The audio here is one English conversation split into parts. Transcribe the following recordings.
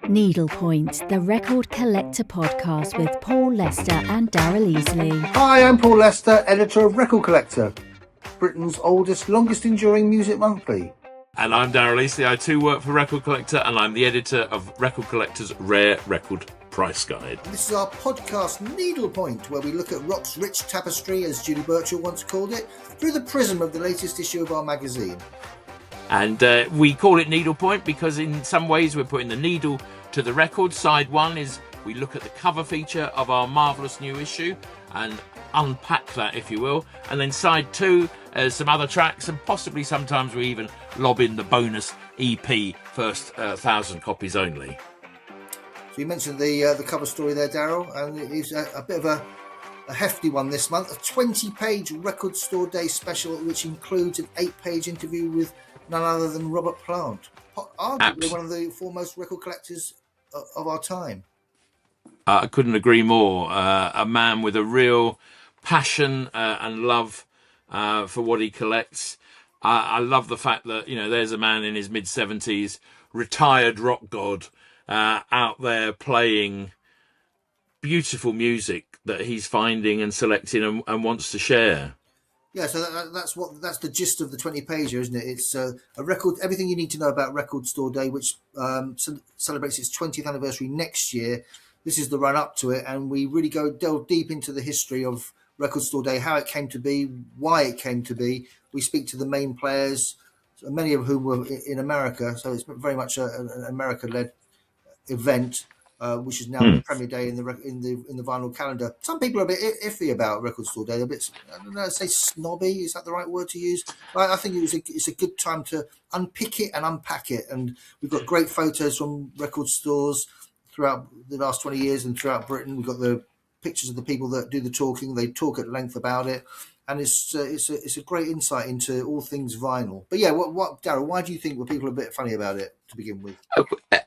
Needlepoint, the record collector podcast with Paul Lester and Daryl Easlea. Hi, I'm Paul Lester, editor of Record Collector, Britain's oldest, longest enduring music monthly. And I'm Daryl Easlea. I too work for Record Collector, and I'm the editor of Record Collector's Rare Record Price Guide. This is our podcast Needlepoint, where we look at rock's rich tapestry, as Julie Burchill once called it, through the prism of the latest issue of our magazine. And we call it Needlepoint because in some ways we're putting the needle to the record. Side one is we look at the cover feature of our marvellous new issue and unpack that, if you will. And then side two, some other tracks, and possibly sometimes we even lob in the bonus EP, first 1,000 copies only. So you mentioned the cover story there, Daryl, and it's a bit of a hefty one this month. A 20-page Record Store Day special, which includes an 8-page interview with none other than Robert Plant, arguably one of the foremost record collectors of our time. I couldn't agree more. A man with a real passion and love for what he collects. I love the fact that, there's a man in his mid-70s, retired rock god, out there playing beautiful music that he's finding and selecting and wants to share. Yeah, so that's the gist of the 20-pager, isn't it? It's a record, everything you need to know about Record Store Day, which celebrates its 20th anniversary next year. This is the run-up to it, and we really delve deep into the history of Record Store Day, how it came to be, why it came to be. We speak to the main players, many of whom were in America, so it's very much an America-led event. Which is now the premier day in the vinyl calendar. Some people are a bit iffy about Record Store Day. A bit, I don't know, say snobby. Is that the right word to use? I think it's a good time to unpick it and unpack it. And we've got great photos from record stores throughout the last 20 years and throughout Britain. We've got the pictures of the people that do the talking. They talk at length about it, and it's a great insight into all things vinyl. But yeah, what Daryl? Why do you think people are a bit funny about it to begin with?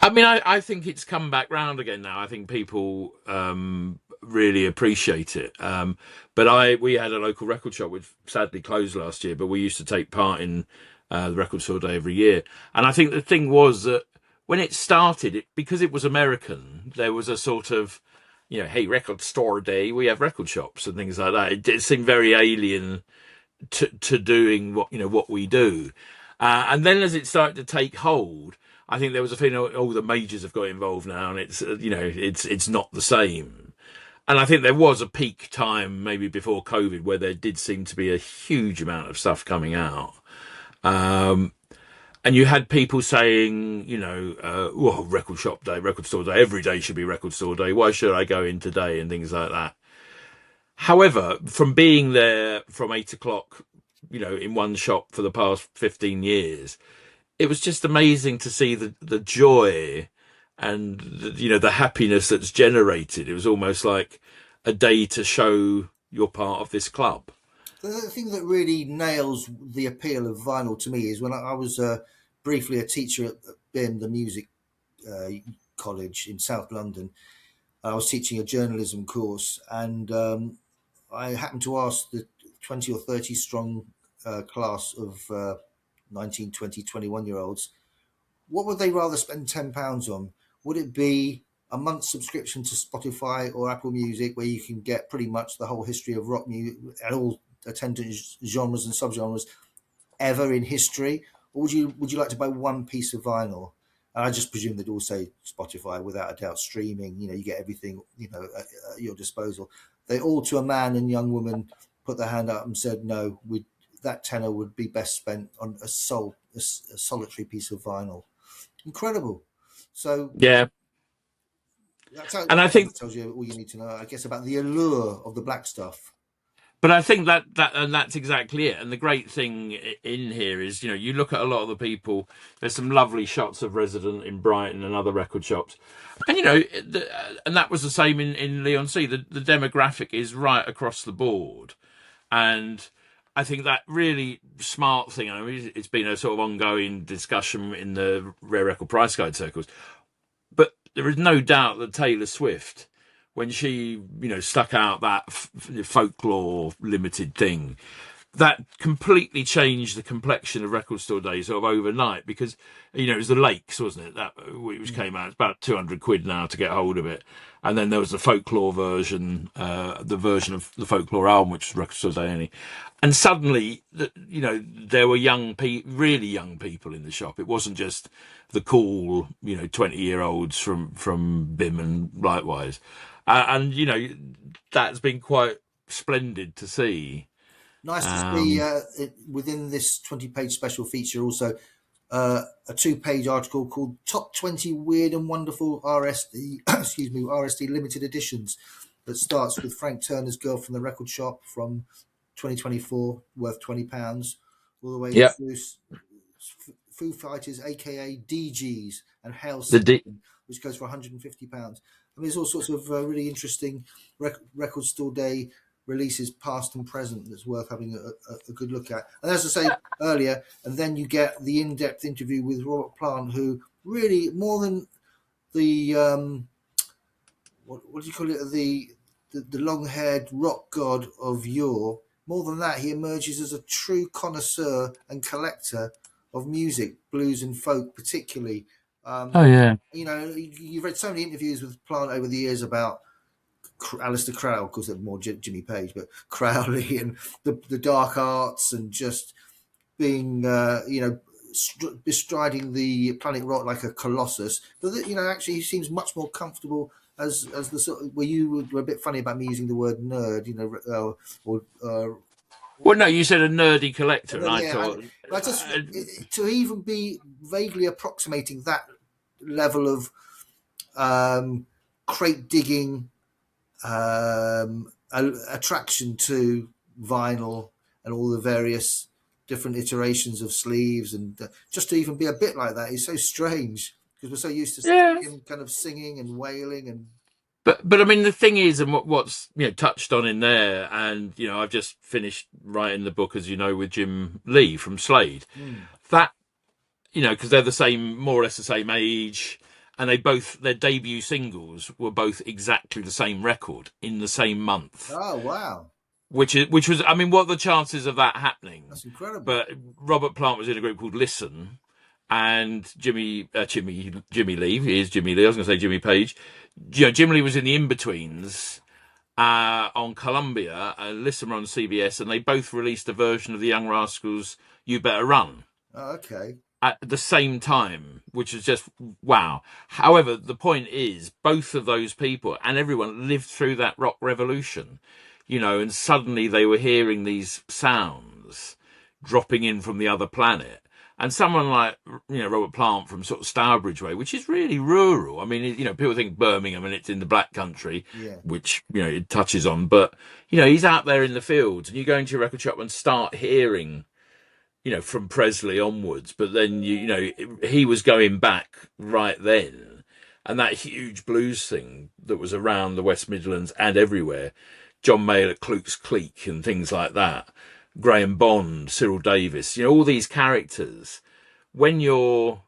I mean, I think it's come back round again now. I think people really appreciate it. But we had a local record shop which sadly closed last year, but we used to take part in the Record Store Day every year. And I think the thing was that when it started, because it was American, there was a sort of, hey, Record Store Day, we have record shops and things like that. It seemed very alien to doing what we do. And then as it started to take hold, I think there was a feeling all the majors have got involved now, and it's not the same. And I think there was a peak time maybe before COVID where there did seem to be a huge amount of stuff coming out. And you had people saying, well, Record Shop Day, Record Store Day, every day should be Record Store Day. Why should I go in today? And things like that. However, from being there from 8 o'clock, in one shop for the past 15 years, it was just amazing to see the joy and, the happiness that's generated. It was almost like a day to show you're part of this club. The thing that really nails the appeal of vinyl to me is when I was briefly a teacher at BIM, the music college in South London. I was teaching a journalism course, and I happened to ask the 20 or 30 strong class of 19, 20, 21-year-olds, what would they rather spend £10 on? Would it be a month's subscription to Spotify or Apple Music, where you can get pretty much the whole history of rock music and all attendant genres and subgenres ever in history? Or would you like to buy one piece of vinyl? And I just presume they'd all say Spotify, without a doubt. Streaming, you get everything, at your disposal. They all, to a man and young woman, put their hand up and said, no, that tenner would be best spent on a solitary piece of vinyl. Incredible. So yeah, and I think that tells you all you need to know, I guess, about the allure of the black stuff. But I think that's exactly it. And the great thing in here is, you look at a lot of the people. There's some lovely shots of Resident in Brighton and other record shops, and and that was the same in Leon C. The demographic is right across the board, and I think that really smart thing. I mean, it's been a sort of ongoing discussion in the Rare Record Price Guide circles, but there is no doubt that Taylor Swift, when she, stuck out that folklore limited thing, that completely changed the complexion of record store days sort of overnight, because it was the Lakes, wasn't it, that which came out. It's about 200 quid now to get hold of it, and then there was the folklore version, the version of the folklore album, which was record store day only. And suddenly, there were really young people in the shop. It wasn't just the cool 20-year-olds from BIM and likewise, and that's been quite splendid to see. Nice to see within this 20-page special feature also a 2-page article called Top 20 Weird and Wonderful RSD RSD limited editions, that starts with Frank Turner's Girl from the Record Shop from 2024, worth £20, all the way through Foo Fighters, aka DGs, and Hail Satan, which goes for £150. I mean, there's all sorts of really interesting record store day releases, past and present, that's worth having a good look at. And as I say earlier, and then you get the in-depth interview with Robert Plant, who really, more than the what do you call it, the long-haired rock god of yore, more than that, he emerges as a true connoisseur and collector of music, blues and folk particularly. You've read so many interviews with Plant over the years about Alistair Crowley, of course, they're more Jimmy Page, but Crowley and the dark arts, and just being, bestriding the planet rock like a colossus. But actually, he seems much more comfortable as the sort of, where you were a bit funny about me using the word nerd, well, no, you said a nerdy collector, and I thought to even be vaguely approximating that level of crate digging attraction to vinyl and all the various different iterations of sleeves, and just to even be a bit like that is so strange, because we're so used to him kind of singing and wailing. And but I mean, the thing is, and what's touched on in there, and I've just finished writing the book, as you know, with Jim Lee from Slade, that because they're more or less the same age. And their debut singles were both exactly the same record in the same month. Oh, wow. Which was, I mean, what are the chances of that happening? That's incredible. But Robert Plant was in a group called Listen, and Jimmy Lee, he is Jimmy Lee, I was going to say Jimmy Page. Jim Lee was in the In-Betweens on Columbia, Listen were on CBS, and they both released a version of the Young Rascals' You Better Run. Oh, okay. At the same time, which is just wow. However, the point is, both of those people and everyone lived through that rock revolution, and suddenly they were hearing these sounds dropping in from the other planet. And someone like, Robert Plant from sort of Stourbridge way, which is really rural. I mean, people think Birmingham and it's in the Black Country, which, it touches on. But, he's out there in the fields, and you go into a record shop and start hearing, from Presley onwards, but then he was going back right then, and that huge blues thing that was around the West Midlands and everywhere, John Mayall at Kluke's Clique and things like that, Graham Bond, Cyril Davis, all these characters. When you're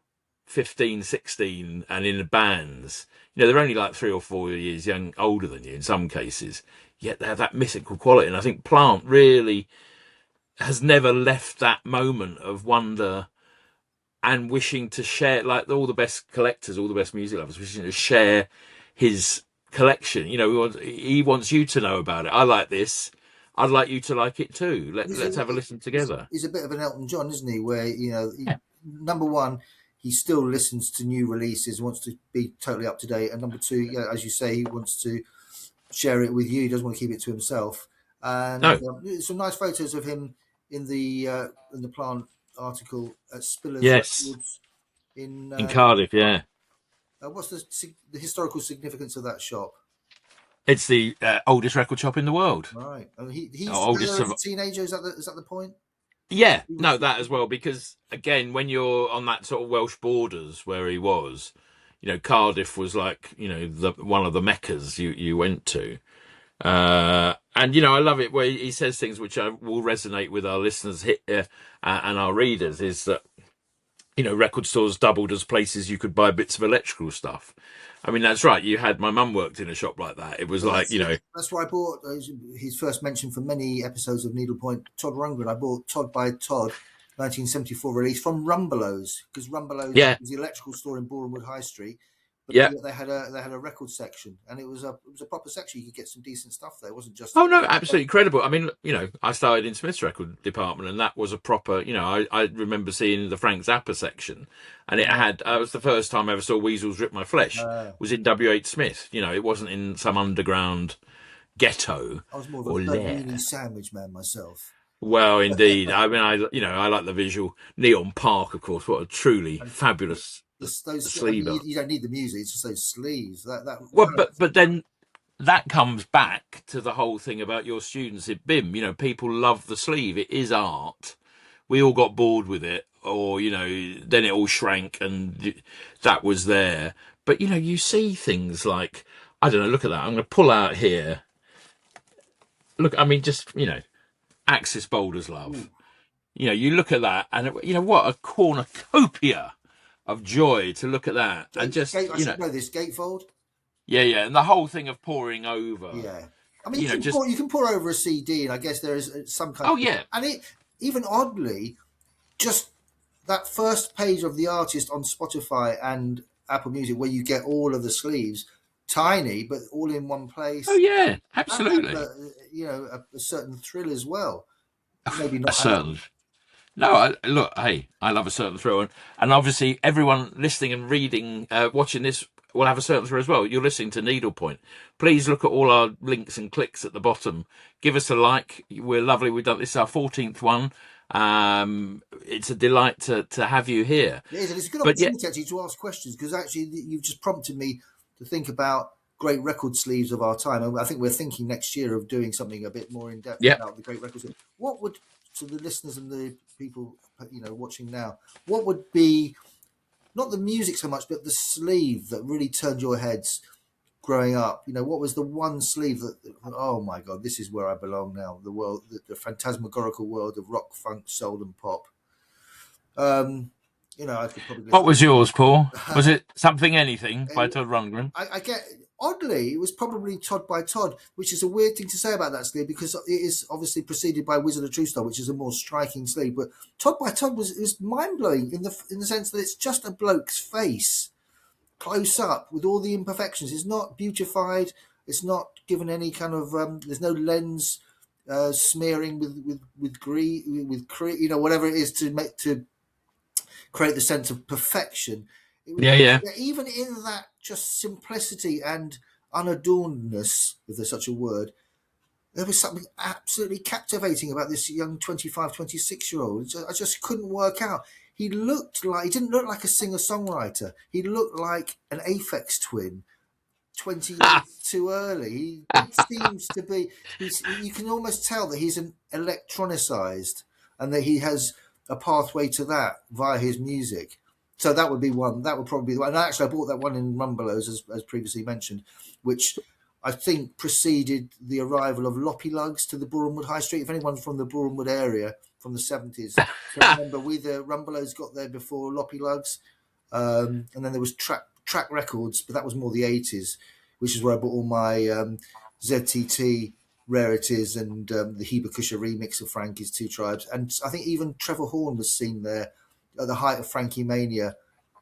15, 16 and in the bands, they're only like 3 or 4 years older than you in some cases, yet they have that mythical quality. And I think Plant really has never left that moment of wonder and wishing to share, like all the best collectors, all the best music lovers, wishing to share his collection. He wants you to know about it. I like this. I'd like you to like it too. Let's have a listen together. He's a bit of an Elton John, isn't he? Where, number one, he still listens to new releases, wants to be totally up to date. And number two, as you say, he wants to share it with you. He doesn't want to keep it to himself. And some nice photos of him in the Plant article at Spillers Records in Cardiff. What's the historical significance of that shop? It's the oldest record shop in the world. Right. I mean, he's oldest as a teenager. Is that the point? Yeah, no, that as well. Because again, when you're on that sort of Welsh borders where he was, Cardiff was like one of the meccas you went to. And I love it where he says things which will resonate with our listeners and our readers, is that record stores doubled as places you could buy bits of electrical stuff. I mean, that's right. You had my mum worked in a shop like that. It was Well, like, that's where I bought his first mention for many episodes of Needlepoint. Todd Rundgren. I bought Todd by Todd, 1974 release from Rumbelows, because Rumbelows yeah, was the electrical store in Bournemouth High Street. But yeah. they had a record section, and it was a proper section. You could get some decent stuff there. It wasn't just Oh no, absolutely incredible. I mean, I started in Smith's record department, and that was a proper. I remember seeing the Frank Zappa section, and it had. It was the first time I ever saw Weasels Rip My Flesh. Was in W.H. Smith. It wasn't in some underground ghetto I was more of a or lair. weenie sandwich man myself. Well, indeed. I mean, I like the visual. Neon Park, of course. What a truly fabulous sleeve. You don't need the music; it's just those sleeves. Well, but then that comes back to the whole thing about your students at BIM. People love the sleeve. It is art. We all got bored with it, or then it all shrank, and that was there. But you see things like, I don't know. Look at that. I'm going to pull out here. Look, I mean, just Axis Boulders Love. Ooh. You look at that, and what a cornucopia of joy to look at that, and just I should know this gatefold. Yeah, and the whole thing of pouring over. Yeah, I mean, you can pour over a CD, and I guess there is some kind. Oh yeah, and even oddly, just that first page of the artist on Spotify and Apple Music, where you get all of the sleeves, tiny but all in one place. Oh yeah, absolutely. A certain thrill as well. Maybe not a certain. No, look, hey, I love a certain thrill, and obviously everyone listening and reading, watching this will have a certain thrill as well. You're listening to Needlepoint. Please look at all our links and clicks at the bottom. Give us a like. We're lovely. We've done this is our 14th one. It's a delight to have you here. It is, and it's a good opportunity actually to ask questions, because actually you've just prompted me to think about great record sleeves of our time. And I think we're thinking next year of doing something a bit more in depth about the great record sleeves. What would, to the listeners and the people watching now, what would be not the music so much, but the sleeve that really turned your heads growing up? What was the one sleeve that, oh my God, this is where I belong now? The world, the phantasmagorical world of rock, funk, soul, and pop. I could probably. What was yours, Paul? Was it Something Anything by Todd Rundgren? I get. Oddly, it was probably Todd by Todd, which is a weird thing to say about that sleeve, because it is obviously preceded by Wizard of True Star, which is a more striking sleeve. But Todd by Todd was mind blowing in the sense that it's just a bloke's face, close up, with all the imperfections. It's not beautified. It's not given any kind of. There's no lens smearing with green, whatever it is to create the sense of perfection. Even in that just simplicity and unadornedness, if there's such a word, there was something absolutely captivating about this young 25, 26-year-old. I just couldn't work out. He didn't look like a singer-songwriter. He looked like an Aphex Twin 20 years too early. He seems to be, you can almost tell that he's an electronicized, and that he has a pathway to that via his music. So that would be one. That would probably be the one. And actually, I bought that one in Rumbelows, as previously mentioned, which I think preceded the arrival of Loppy Lugs to the Bournemouth High Street. If anyone's from the Bournemouth area from the 70s, remember the Rumbelows got there before Loppy Lugs, and then there was Track Records, but that was more the 80s, which is where I bought all my ZTT rarities and the Hibakusha remix of Frankie's Two Tribes. And I think even Trevor Horn was seen there at the height of Frankie Mania,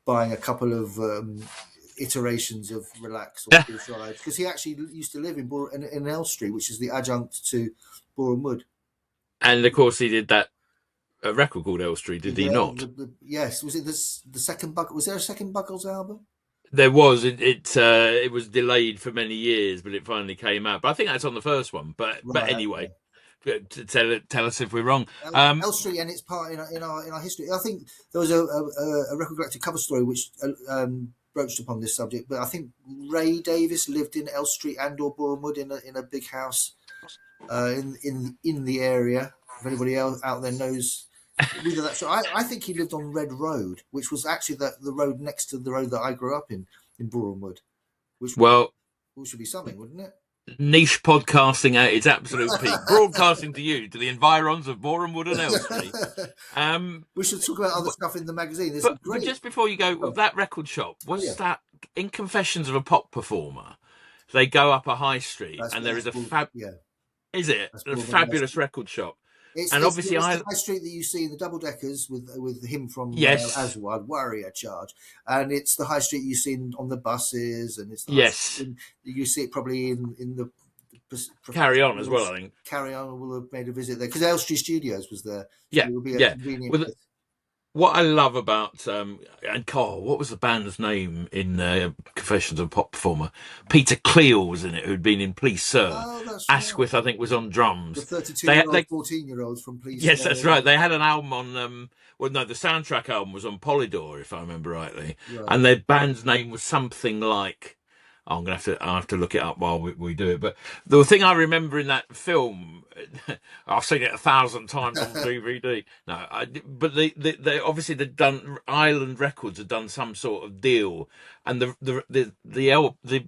buying a couple of iterations of Relax or Two Tribes, because he actually used to live in Elstree, which is the adjunct to Boreham Wood. And of course, he did that record called Elstree, did he not? Yes. Was it the second Buckles? Was there a second Buckles album? There was. It was delayed for many years, but it finally came out. But I think that's on the first one. But anyway. Okay. Tell us if we're wrong. Elstree and its part in our history. I think there was a record collector cover story which broached upon this subject. But I think Ray Davis lived in Elstree and or Boreham Wood in a big house in the area. If anybody else out there knows either that, so I think he lived on Red Road, which was actually the road next to the road that I grew up in Boreham Wood. Which should be something, wouldn't it? Niche podcasting at its absolute peak, broadcasting to you, to the environs of Boreham Wood and Easlea. We should talk about other stuff in the magazine. There's But great. just before you go, that record shop, was yeah. that in Confessions of a Pop Performer? They go up a high street That's and what there that's is called, yeah. is it That's a called on the fabulous record shop? It's, And it's, obviously it's the high street that you see in the double deckers with him from yes, Aswad, Warrior Charge, and it's the high street you see on the buses, and it's the high yes, street you see it probably in the Carry On as well. I think Carry On will have made a visit there because Elstree Studios was there, so yeah, it would be a yeah. convenient With place. what I love about and Carl, what was the band's name in Confessions of a Pop Performer? Peter Cleal was in it, who'd been in Please Sir. Oh, that's Asquith, right. I think, was on drums. The 32-year-old, 14-year-olds from Please Yes, Sir. that's right. They had an album on. Well, no, the soundtrack album was on Polydor, if I remember rightly, Right. and their band's name was something like. Oh, I'll have to look it up while we do it. But the thing I remember in that film, I've seen it 1,000 times on DVD. No, but they obviously they'd done Island Records had done some sort of deal, and the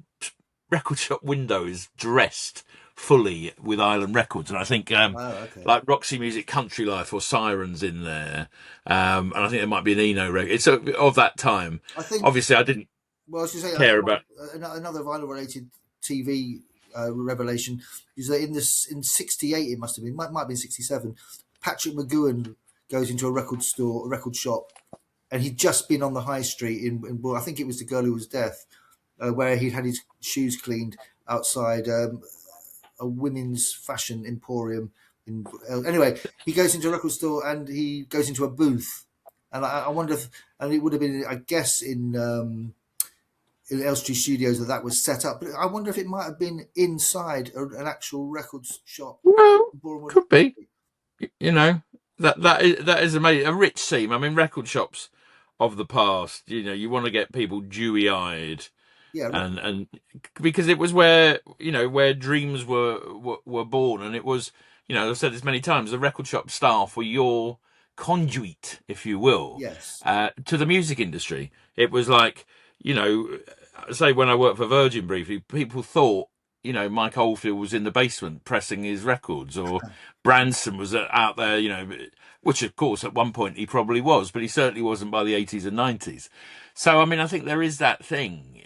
record shop window is dressed fully with Island Records, and I think okay. like Roxy Music, Country Life, or Sirens in there, and I think there might be an Eno record. It's of that time. I think obviously I didn't. Well, I was going to say care about another vinyl-related TV revelation is that in 68 it must have been, might have been 67. Patrick McGowan goes into a record shop, and he'd just been on the high street in I think it was The Girl Who Was Deaf, where he'd had his shoes cleaned outside a women's fashion emporium. Anyway, he goes into a record store and he goes into a booth, and I wonder if, and it would have been, I guess, in Elstree Studios that was set up, but I wonder if it might have been inside an actual records shop. Well, could be. You know, that is amazing. A rich seam. I mean, record shops of the past. You know, you want to get people dewy-eyed, yeah, and because it was where where dreams were born, and it was I've said this many times. The record shop staff were your conduit, if you will, yes, to the music industry. It was like. Say when I worked for Virgin briefly, people thought, Mike Oldfield was in the basement pressing his records, or Branson was out there, which of course at one point he probably was, but he certainly wasn't by the 80s and 90s. So, I mean, I think there is that thing,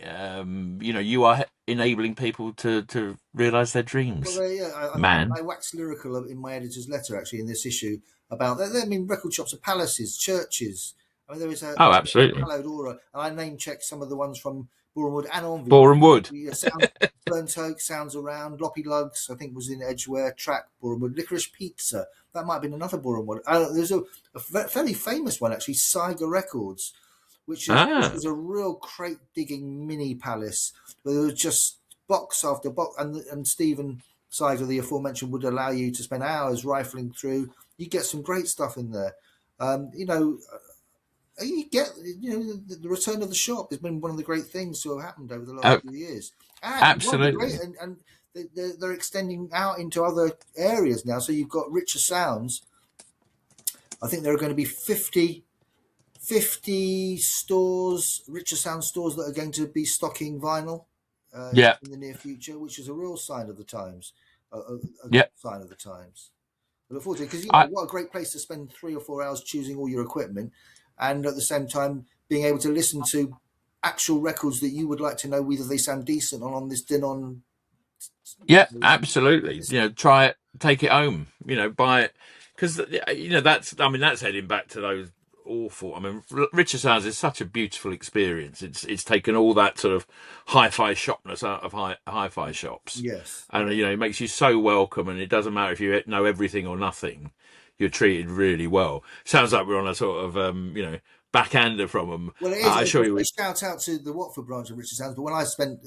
you are enabling people to realise their dreams. Well, I waxed lyrical in my editor's letter, actually, in this issue about that. I mean, record shops are palaces, churches. I mean, there is a absolutely hallowed aura, and I name checked some of the ones from Boreham Wood and Envy. Boreham Wood. Burnt Oak, Sounds Around, Loppy Lugs, I think was in Edgware, Track, Boreham Wood, Licorice Pizza. That might have been another Boreham Wood. There's a fairly famous one, actually, Saiga Records, which is a real crate digging mini palace where there was just box after box, and Stephen Saiga, the aforementioned, would allow you to spend hours rifling through. You get some great stuff in there. You get, the return of the shop has been one of the great things to have happened over the last few years. And absolutely. And they're extending out into other areas now. So you've got Richer Sounds. I think there are going to be 50 stores, Richer Sound stores, that are going to be stocking vinyl in the near future, which is a real sign of the times. Sign of the times. I look forward to it because what a great place to spend 3 or 4 hours choosing all your equipment, and at the same time being able to listen to actual records that you would like to know whether they sound decent on this Denon. Yeah, absolutely. Try it, take it home. Buy it, because that's heading back to those awful. I mean, Richer Sounds is such a beautiful experience. It's taken all that sort of hi-fi shopness out of hi-fi shops. Yes, and it makes you so welcome, and it doesn't matter if you know everything or nothing. You're treated really well. Sounds like we're on a sort of backhander from them. Well, it is. I assure you. Shout out to the Watford branch of Richer Sounds. But when I spent,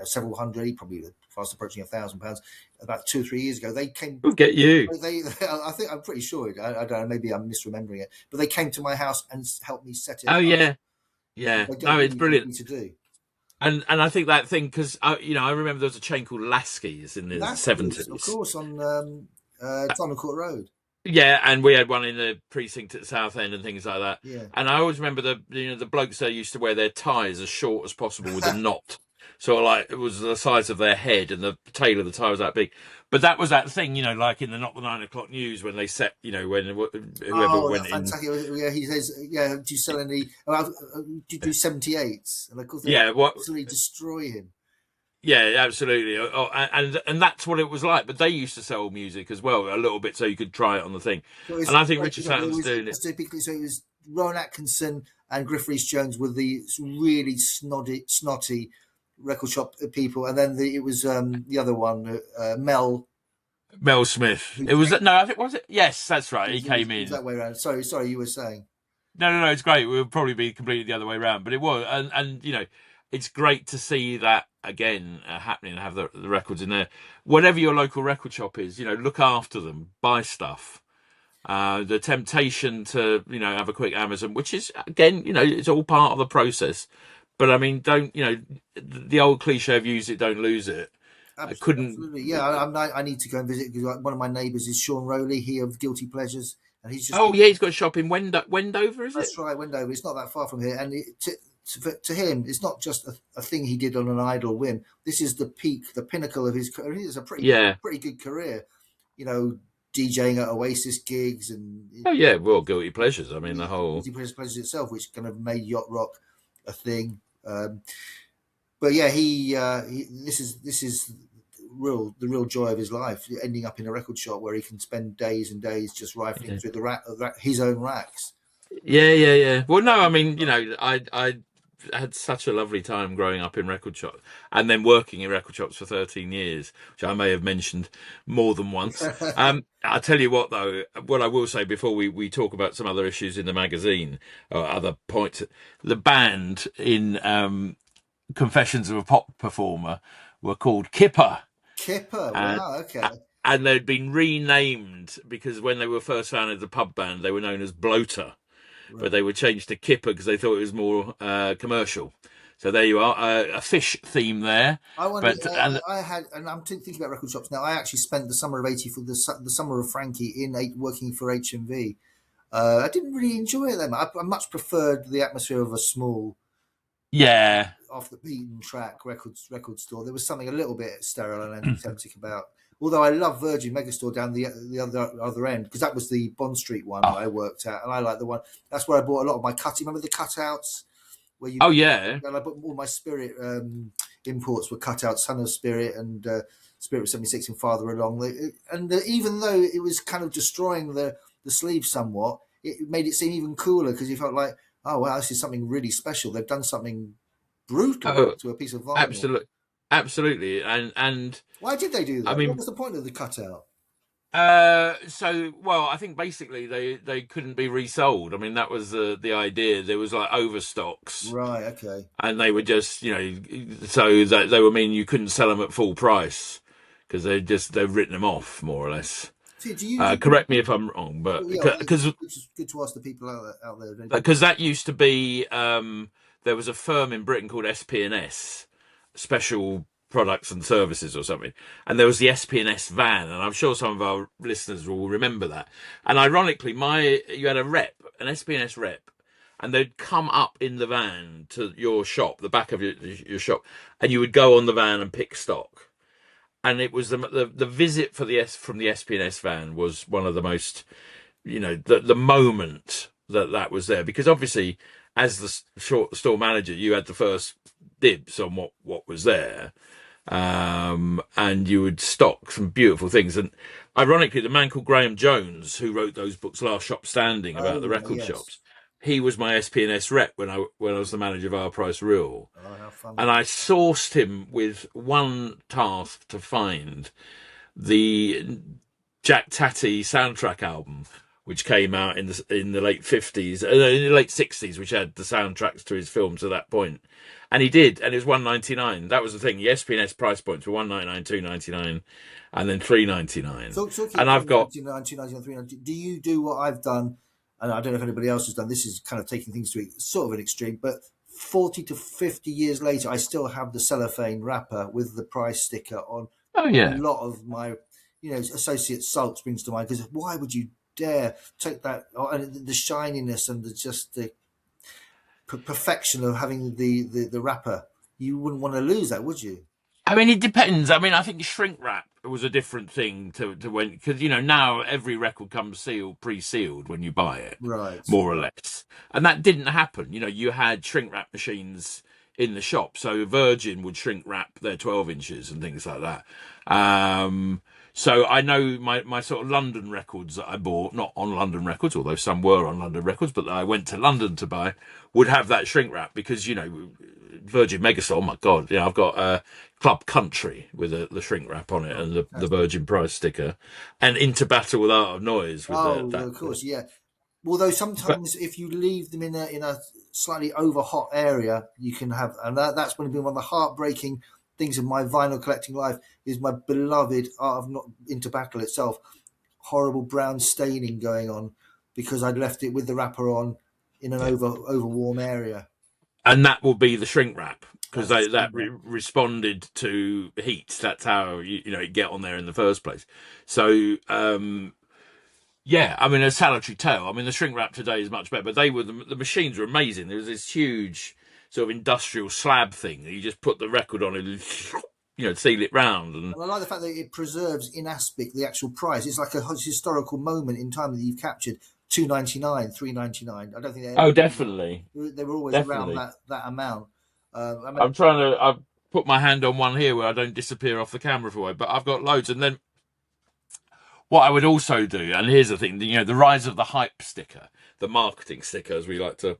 several hundred, probably fast approaching £1,000, about 2 or 3 years ago, they came. We'll get you. I think I'm pretty sure. I don't know. Maybe I'm misremembering it. But they came to my house and helped me set it up. Oh yeah. No, it's brilliant to do. And I think that thing, because I remember there was a chain called Lasky's in the 70s, of course, on Tottenham Court Road. Yeah, and we had one in the precinct at Southend and things like that. Yeah. And I always remember the blokes there used to wear their ties as short as possible with a knot. sort of like it was the size of their head, and the tail of the tie was that big. But that was that thing, like in the Not the 9 o'clock news when they set, when whoever Oh, went in. fantastic! Yeah, he says, "Yeah, do you sell any? Do you do 78s?" And of course, they Yeah, what? absolutely destroy him. Yeah, absolutely. And that's what it was like. But they used to sell music as well, a little bit, so you could try it on the thing. So it's And I think Richard breaking up. It Satton's was doing it. typically so. It was Rowan Atkinson and Griff Rhys-Jones were the really snotty record shop people, and then it was the other one, Mel. Mel Smith. Who It was came, no, I think was it. Yes, that's right. He came it was in. that way around. Sorry, you were saying. No, it's great. It would probably be completely the other way around, but it was, and it's great to see that again happening and have the records in there. Whatever your local record shop is, look after them, buy stuff. The temptation to have a quick Amazon, which is again, it's all part of the process. But I mean, don't the old cliche of use it, don't lose it. I couldn't. Absolutely, yeah. I need to go and visit because one of my neighbours is Sean Rowley, he of Guilty Pleasures, and he's just. Oh yeah, he's got a shop in Wendover, is it? That's right, Wendover. It's not that far from here, and to him, it's not just a thing he did on an idle whim. This is the peak, the pinnacle of his career. It's a pretty good career, DJing at Oasis gigs and. Oh yeah, well, Guilty Pleasures. I mean, the whole Guilty Pleasures itself, which kind of made yacht rock a thing. But yeah, this is the real joy of his life, ending up in a record shop where he can spend days and days just rifling through his own racks. Yeah. Well, no, I mean, I had such a lovely time growing up in record shops and then working in record shops for 13 years, which I may have mentioned more than once. I'll tell you what, though, what I will say before we talk about some other issues in the magazine or other points, the band in Confessions of a Pop Performer were called Kipper. Kipper, wow, okay. And they'd been renamed because when they were first founded, the pub band, they were known as Bloater. Right. But they were changed to Kipper because they thought it was more commercial. So there you are, a fish theme there. I wonder, I had, and I'm thinking about record shops now. I actually spent the summer of '84, the summer of Frankie, working for HMV. I didn't really enjoy it then. I much preferred the atmosphere of a small, off the beaten track record store. There was something a little bit sterile and antiseptic about. Although I love Virgin Megastore down the other end because that was the Bond Street one that I worked at, and I like the one. That's where I bought a lot of my cutting. Remember the cutouts? Where you? Oh yeah. And I bought all my Spirit imports were cut out. Son of Spirit and Spirit 76 and Farther Along. Even though it was kind of destroying the sleeve somewhat, it made it seem even cooler because you felt like, oh wow, this is something really special. They've done something brutal to a piece of vinyl. Absolutely, and why did they do that? I mean, what was the point of the cutout? I think basically they couldn't be resold. I mean, that was the idea. There was like overstocks, right? Okay, and they were just so that they were mean you couldn't sell them at full price because they've written them off more or less. See, correct me if I'm wrong, but because it's good to ask the people out there because that used to be there was a firm in Britain called SP&S. Special products and services or something, and there was the SP&S van, and I'm sure some of our listeners will remember that. And ironically, you had an SP&S rep, and they'd come up in the van to your shop, the back of your shop, and you would go on the van and pick stock. And it was the visit from the SP&S van was one of the most, the moment that was there, because obviously as the store manager, you had the first dibs on what was there, and you would stock some beautiful things. And ironically, the man called Graham Jones, who wrote those books, Last Shop Standing, about the record shops, he was my SP&S rep when I was the manager of Our Price Real. Oh, how fun. And I sourced him with one task to find the Jack Tatty soundtrack album, which came out in the late 50s, in the late 60s, which had the soundtracks to his films at that point. And he did, and it was $1.99. That was the thing. The SP&S price points were $1.99, $2.99, and then $3.99. And I've got $2.99, do you do what I've done? And I don't know if anybody else has done. This is kind of taking things to sort of an extreme, but 40 to 50 years later, I still have the cellophane wrapper with the price sticker on. Oh yeah. A lot of my, associate salt springs to mind because why would you dare take that? And the shininess and the perfection of having the wrapper, you wouldn't want to lose that, would you? I mean, it depends. I mean, I think shrink wrap was a different thing to when, because now every record comes sealed, pre-sealed when you buy it, Right. more or less, and that didn't happen. You had shrink wrap machines in the shop, so Virgin would shrink wrap their 12 inches and things like that. So I know my sort of London records that I bought, not on London Records, although some were on London Records, but that I went to London to buy, would have that shrink wrap because Virgin Megastore. Oh my God! I've got Club Country with the shrink wrap on it and the Virgin Price sticker, and Into Battle with Art of Noise. With Of course, yeah. Although sometimes if you leave them in a slightly over hot area, you can have, and that's been one of the heartbreaking things of my vinyl collecting life, is my beloved Art of Not Into Battle itself. Horrible brown staining going on because I'd left it with the wrapper on in an over warm area. And that will be the shrink wrap because that responded to heat. That's how it get on there in the first place. So yeah, I mean, a salutary tale. I mean, the shrink wrap today is much better, but the machines were amazing. There was this huge sort of industrial slab thing that you just put the record on and seal it round. And I like the fact that it preserves in aspect the actual price. It's like a historical moment in time that you've captured. $2.99, $3.99. I don't think they. Definitely. They were always around that amount. I'm trying to. I've put my hand on one here where I don't disappear off the camera for a while, but I've got loads. And then what I would also do, and here's the thing, the rise of the hype sticker, the marketing sticker, as we like to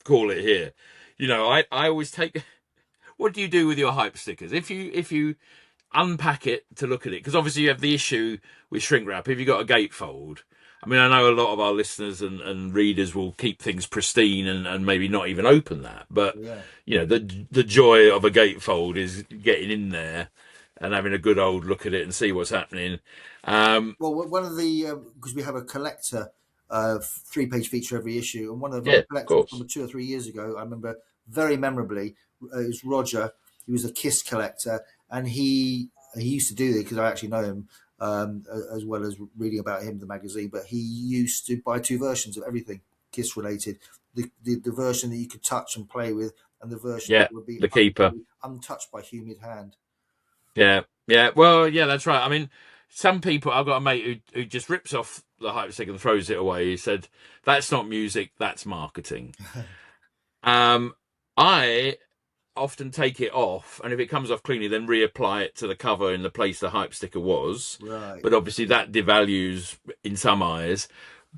call it here. I always take. What do you do with your hype stickers? If you unpack it to look at it, because obviously you have the issue with shrink wrap. If you've got a gatefold. I mean, I know a lot of our listeners and readers will keep things pristine and maybe not even open that. But, the joy of a gatefold is getting in there and having a good old look at it and see what's happening. Well, one of the, because we have a collector 3-page feature every issue, and one of the collectors from 2 or 3 years ago, I remember very memorably, it was Roger. He was a Kiss collector, and he used to do this because I actually know him. As well as reading about him in the magazine, but he used to buy 2 versions of everything Kiss related: the version that you could touch and play with, and the version that would be the keeper, untouched by human hand. Yeah. Well, yeah, that's right. I mean, some people. I've got a mate who just rips off the hype stick and throws it away. He said, "That's not music. That's marketing." I often take it off, and if it comes off cleanly, then reapply it to the cover in the place the hype sticker was. Right. But obviously that devalues in some eyes.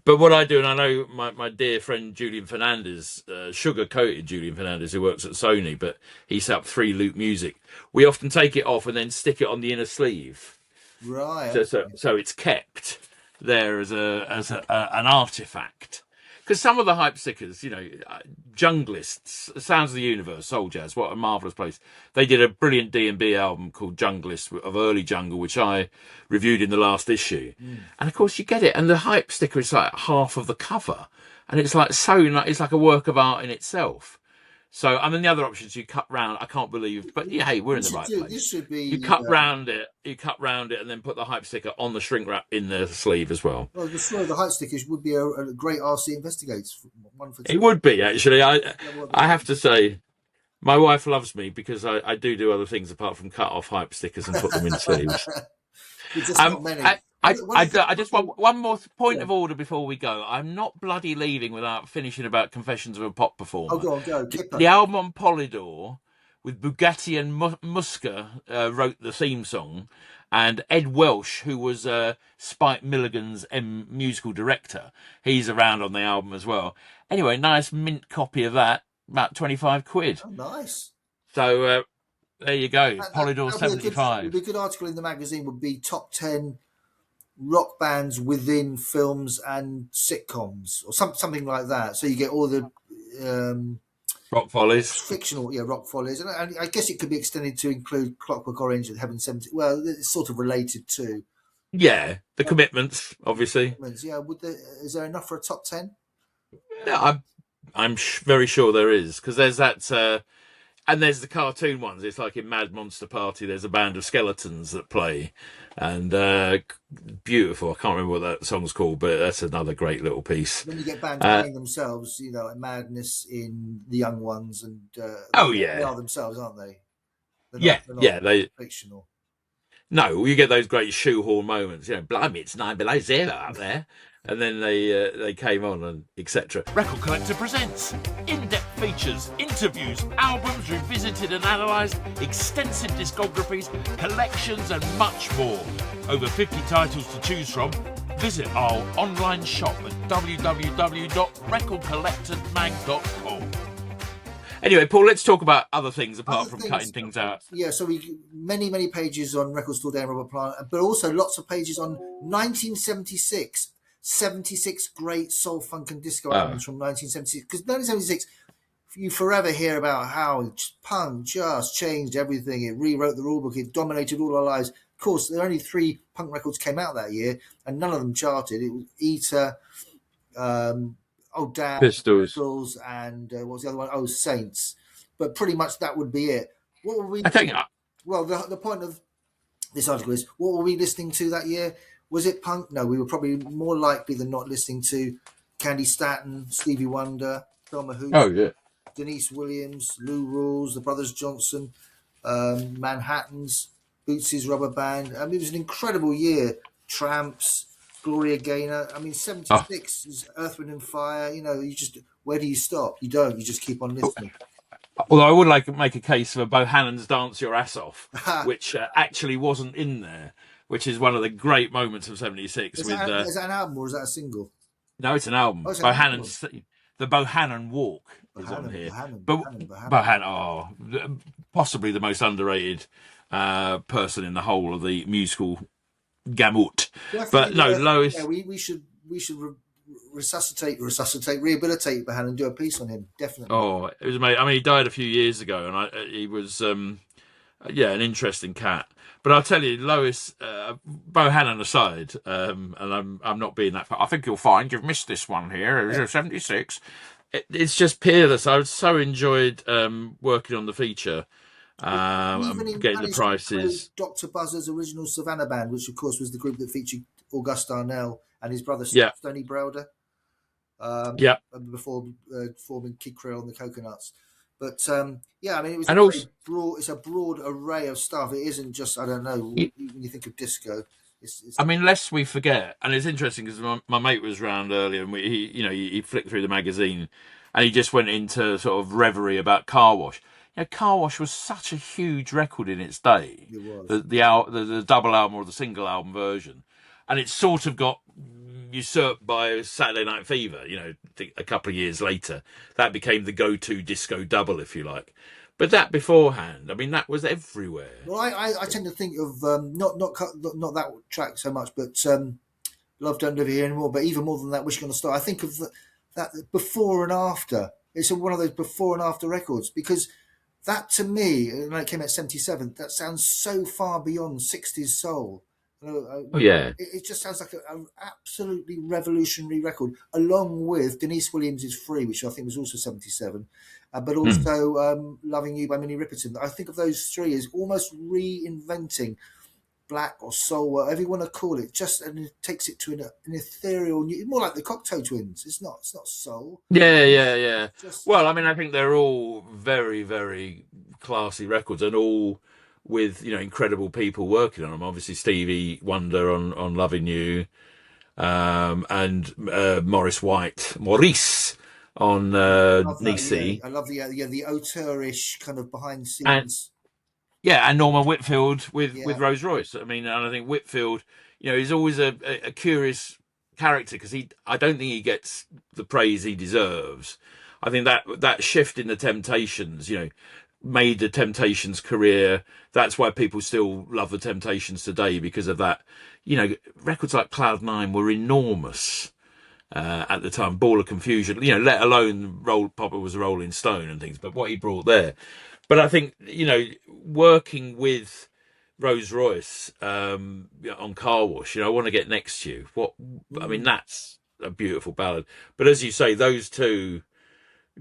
But what I do, and I know my dear friend Julian Fernandez, sugar-coated Julian Fernandez, who works at Sony, but he set up 3 Loop Music. We often take it off and then stick it on the inner sleeve. Right. So it's kept there as an artifact. Because some of the hype stickers, Junglists, Sounds of the Universe, Soul Jazz, what a marvellous place. They did a brilliant D&B album called Junglist of early jungle, which I reviewed in the last issue. And of course you get it, and the hype sticker is like half of the cover. And it's like it's like a work of art in itself. So, I mean, the other options you cut round. I can't believe, but yeah, hey, we're in the right place. This should be. You cut round it, and then put the hype sticker on the shrink wrap in the sleeve as well. Well, the hype stickers would be a great RC Investigates one for 2. It would be actually. I have to say, my wife loves me because I do other things apart from cut off hype stickers and put them in sleeves. Just not many. I just want one more point of order before we go. I'm not bloody leaving without finishing about Confessions of a Pop Performer. Oh, go. The album on Polydor with Bugatti and Muska wrote the theme song, and Ed Welsh, who was Spike Milligan's musical director, he's around on the album as well. Anyway, nice mint copy of that, about 25 quid. Oh, nice. So there you go, Polydor 75. A good article in the magazine would be top 10 rock bands within films and sitcoms, or something like that. So you get all the Rock Follies, fictional, rock follies, and I guess it could be extended to include Clockwork Orange and Heaven 70. Well, it's sort of related to. Yeah, the Commitments, obviously. Yeah, is there enough for a top 10? Yeah, I'm very sure there is, because there's that And there's the cartoon ones. It's like in Mad Monster Party, there's a band of skeletons that play, and beautiful. I can't remember what that song's called, but that's another great little piece. Then you get bands playing themselves, like Madness in The Young Ones, and Oh they yeah, are themselves, aren't they? yeah, they fictional. No, you get those great shoehorn moments. Blimey, it's 9 below zero up there, and then they came on and etc. Record Collector presents in-depth features, interviews, albums revisited and analysed, extensive discographies, collections, and much more. Over 50 titles to choose from. Visit our online shop at www.recordcollectormag.com. Anyway, Paul, let's talk about other things apart from cutting things out. Yeah, so we many pages on Record Store Day and Robert Plant, but also lots of pages on 1976, 76 great soul, funk, and disco albums from 1976. Because 1976, you forever hear about how punk just changed everything. It rewrote the rulebook. It dominated all our lives. Of course, there are only 3 punk records came out that year, and none of them charted. It was Eater, Damn, Pistols, and what was the other one? Oh, Saints. But pretty much that would be it. What were we? Well, the point of this article is, what were we listening to that year? Was it punk? No, we were probably more likely than not listening to Candy Staton, Stevie Wonder, Thelma Hooper, Denise Williams, Lou Rawls, the Brothers Johnson, Manhattans, Boots's Rubber Band. I mean, it was an incredible year. Tramps, Gloria Gaynor. I mean, 76 is Earth, Wind and Fire. You just, where do you stop? You don't. You just keep on listening. Although I would like to make a case for Bohannon's Dance Your Ass Off, which actually wasn't in there, which is one of the great moments of 76. Is that an album or is that a single? No, it's an album. Oh, it's Bohannon's, the Bohannon Walk is on here. Bohannon. Possibly the most underrated person in the whole of the musical gamut. But no, Lois. Yeah, we should rehabilitate Bohannon and do a piece on him. Definitely. Oh, it was amazing. I mean, he died a few years ago, and he was an interesting cat. But I'll tell you, Lois, Bohannon aside, and I'm not being that. I think you'll find you've missed this one here. It was 76. It's just peerless. I so enjoyed working on the feature. Getting the prices. Dr. Buzzard's original Savannah Band, which of course was the group that featured August Darnell and his brother Stoney Browder. Before forming Kid Creole and the Coconuts. But I mean, it was it's a broad array of stuff. It isn't just, I don't know, when you think of disco. I mean, lest we forget, and it's interesting because my mate was round earlier, and he flicked through the magazine, and he just went into sort of reverie about Car Wash. Car Wash was such a huge record in its day. It was. The double album or the single album version, and it sort of got usurped by Saturday Night Fever. A couple of years later, that became the go-to disco double, if you like. But that beforehand, I mean, that was everywhere. Well, I tend to think of not that track so much, but Love Don't Live Here Anymore. But even more than that, Wish on a Star. I think of that before and after. It's one of those before and after records, because that, to me, when it came out 77, that sounds so far beyond 60s soul. It just sounds like an absolutely revolutionary record, along with Denise Williams' Free, which I think was also 77, but also Loving You by Minnie Riperton. I think of those 3 as almost reinventing black or soul, whatever you want to call it, and it takes it to an ethereal, more like the Cocteau Twins. It's not soul. Yeah. Well, I mean, I think they're all very, very classy records, and all with incredible people working on them. Obviously, Stevie Wonder on Loving You, and Maurice on Nisi. I love the auteurish kind of behind the scenes. And Norman Whitfield with Rose Royce. I mean, and I think Whitfield, is always a curious character, because I don't think he gets the praise he deserves. I think that shift in the Temptations, made the Temptations career. That's why people still love the Temptations today, because of that. Records like Cloud 9 were enormous at the time. Ball of Confusion, let alone Papa was a Rolling Stone and things, but what he brought there. But I think, working with Rose Royce on Car Wash, I Want to Get Next to You. I mean, that's a beautiful ballad. But as you say, those two,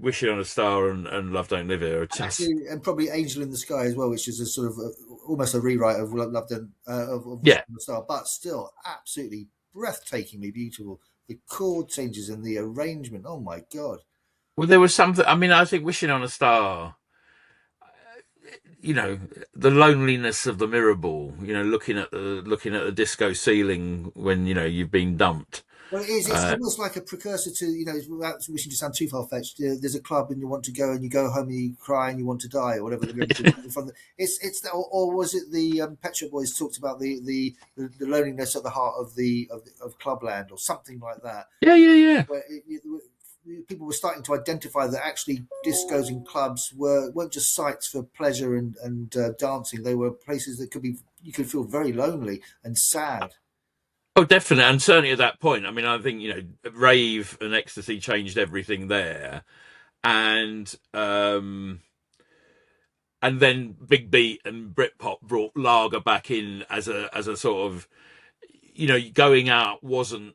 Wishing on a Star and Love Don't Live Here are And just actually, and probably Angel in the Sky as well, which is a sort of almost a rewrite of Love Done of Wishing yeah. on a Star, but still absolutely breathtakingly beautiful. The chord changes and the arrangement. Oh my god! Well, there was something. I mean, I think Wishing on a Star. You know, the loneliness of the mirror ball. You know, looking at the disco ceiling when you've been dumped. Well, it is. It's Uh, almost like a precursor to, without wishing to sound too far fetched. There's a club and you want to go, and you go home and you cry and you want to die, or whatever the lyrics are from. It's or was it the Pet Shop Boys talked about the loneliness at the heart of of Clubland or something like that, yeah, yeah, yeah. where people were starting to identify that actually discos and clubs weren't just sites for pleasure and dancing. They were places that you could feel very lonely and sad. Oh, definitely, and certainly at that point. I mean, I think rave and ecstasy changed everything there, and then Big Beat and Britpop brought lager back in as a sort of going out wasn't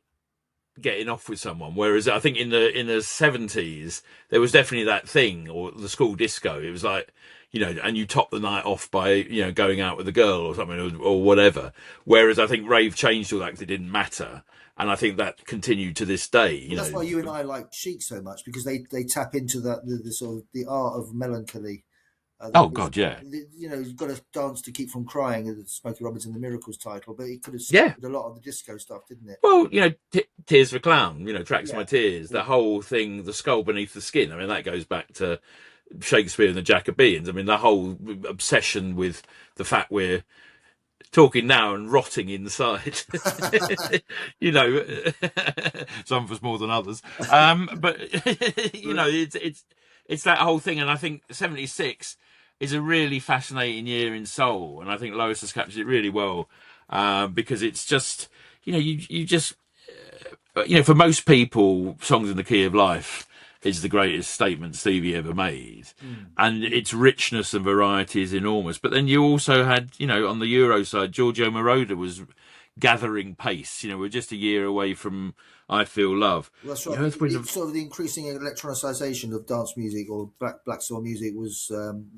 getting off with someone. Whereas I think in the 70s there was definitely that thing, or the school disco. It was like, and you top the night off by going out with a girl or something or whatever. Whereas I think rave changed all that because it didn't matter, and I think that continued to this day. Well, that's why you and I like Chic so much, because they tap into the sort of the art of melancholy. Oh God, yeah, You've got to dance to keep from crying, as Smokey Robinson, the Miracles title, but it could have yeah. a lot of the disco stuff, didn't it? Well, Tears for a Clown, Tracks Yeah. My Tears, the whole thing, the skull beneath the skin. I mean, that goes back to Shakespeare and the Jacobeans. I mean, the whole obsession with the fact we're talking now and rotting inside. Some of us more than others. But it's that whole thing, and I think 76 is a really fascinating year in soul, and I think Lois has captured it really well, because it's just you just for most people, Songs in the Key of Life is the greatest statement Stevie ever made. And its richness and variety is enormous. But then you also had, on the Euro side, Giorgio Moroder was gathering pace. We're just a year away from I Feel Love. Well, that's right. It's sort of the increasing electronicisation of dance music, or black soul music, was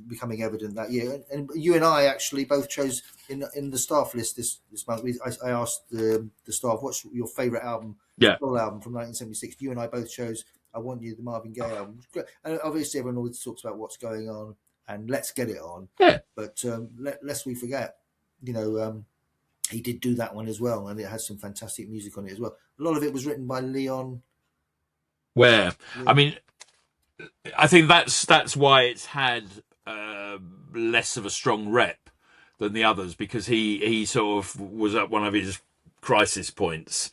becoming evident that year. And you and I actually both chose in the staff list this month. I asked the staff, "What's your favourite album?" Yeah. Soul album from 1976. You and I both chose "I Want You," the Marvin Gaye album. And obviously, everyone always talks about what's going on and let's get it on. Yeah. But lest we forget, he did do that one as well, and it has some fantastic music on it as well. A lot of it was written by Leon. Where, I mean, I think that's why it's had less of a strong rep than the others, because he sort of was at one of his crisis points,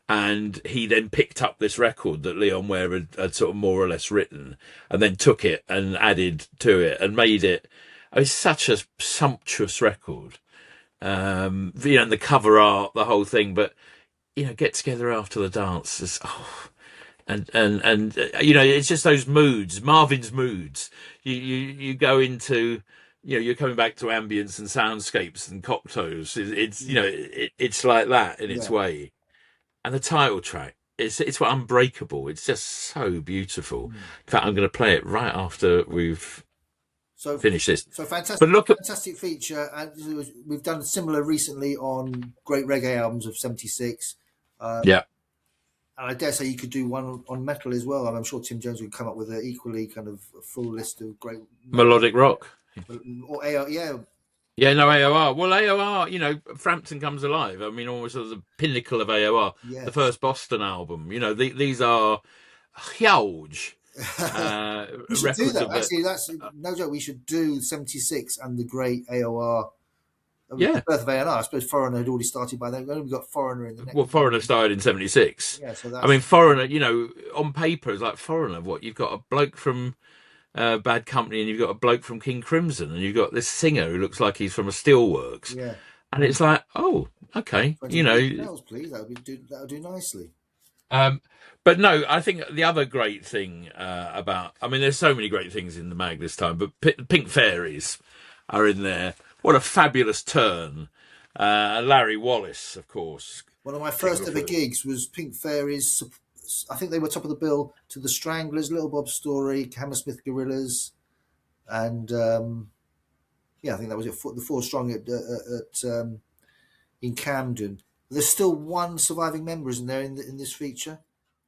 and he then picked up this record that Leon Ware had sort of more or less written, and then took it and added to it and made it. It's such a sumptuous record. And the cover art, the whole thing, but Get Together After the Dance is and it's just those moods, Marvin's moods. You go into, you're coming back to ambience and soundscapes and cocktails. It's like that in its way. And the title track, it's what Unbreakable. It's just so beautiful. In fact, I'm going to play it right after we've finish this. So fantastic, but look fantastic feature. And we've done similar recently on great reggae albums of 76. Yeah. And I dare say you could do one on metal as well. And I'm sure Tim Jones would come up with an equally kind of full list of great melodic rock. Or AOR, yeah. Yeah, no, AOR. Well, AOR, Frampton Comes Alive. I mean, almost the pinnacle of AOR. Yes. The first Boston album. These are huge. We should do that. Actually, that's no joke. We should do 76 and the great AOR. The birth of A&R. I suppose Foreigner had already started by then. We've got Foreigner in the next. Well, Foreigner started in 76. Yeah, so I mean, Foreigner, on paper, is like Foreigner. What, you've got a bloke from Bad Company, and you've got a bloke from King Crimson, and you've got this singer who looks like he's from a steelworks. Yeah. And it's like, oh, okay. Bells, please. That would do nicely. But no, I think the other great thing there's so many great things in the mag this time, but Pink Fairies are in there. What a fabulous turn. Larry Wallace, of course. One of my first ever gigs was Pink Fairies I think they were top of the bill to the Stranglers, Little Bob Story, Hammersmith Gorillas, and I think that was it. The Four Strong in Camden. There's still one surviving member, isn't there, in this feature?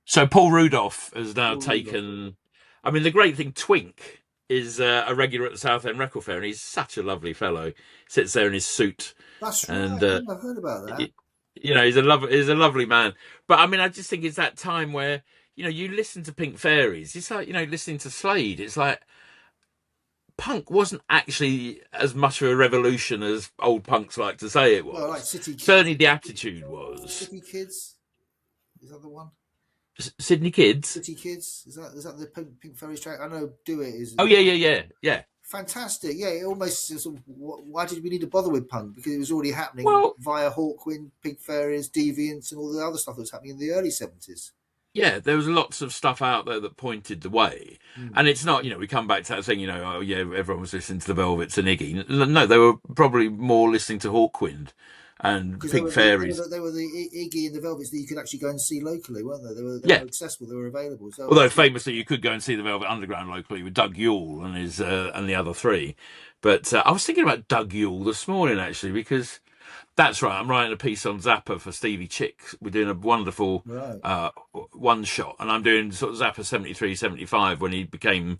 So Paul Rudolph has now Paul Rudolph. taken. I mean, the great thing, Twink is a regular at the Southend Record Fair, and he's such a lovely fellow. Sits there in his suit. That's And right. I've heard about that. he's a lovely man. But I mean, I just think it's that time where you listen to Pink Fairies. It's like listening to Slade. It's like punk wasn't actually as much of a revolution as old punks like to say it was. Well, like City Kids. Certainly, the attitude was. City Kids, is that the one? Sydney Kids. City Kids, is that the Pink Fairies track? I know. Do It is. Oh yeah. Fantastic. Yeah, it almost. Why did we need to bother with punk? Because it was already happening via Hawkwind, Pink Fairies, Deviants, and all the other stuff that was happening in the early 70s. Yeah, there was lots of stuff out there that pointed the way. And it's not, we come back to that thing, everyone was listening to the Velvets and Iggy. No, they were probably more listening to Hawkwind and Pink Fairies. They were the Iggy and the Velvets that you could actually go and see locally, weren't they? They were accessible, they were available. So although famously you could go and see the Velvet Underground locally with Doug Yule and his and the other three. But I was thinking about Doug Yule this morning, actually, because that's right. I'm writing a piece on Zappa for Stevie Chick. We're doing a wonderful one shot, and I'm doing sort of Zappa 73, 75 when he became,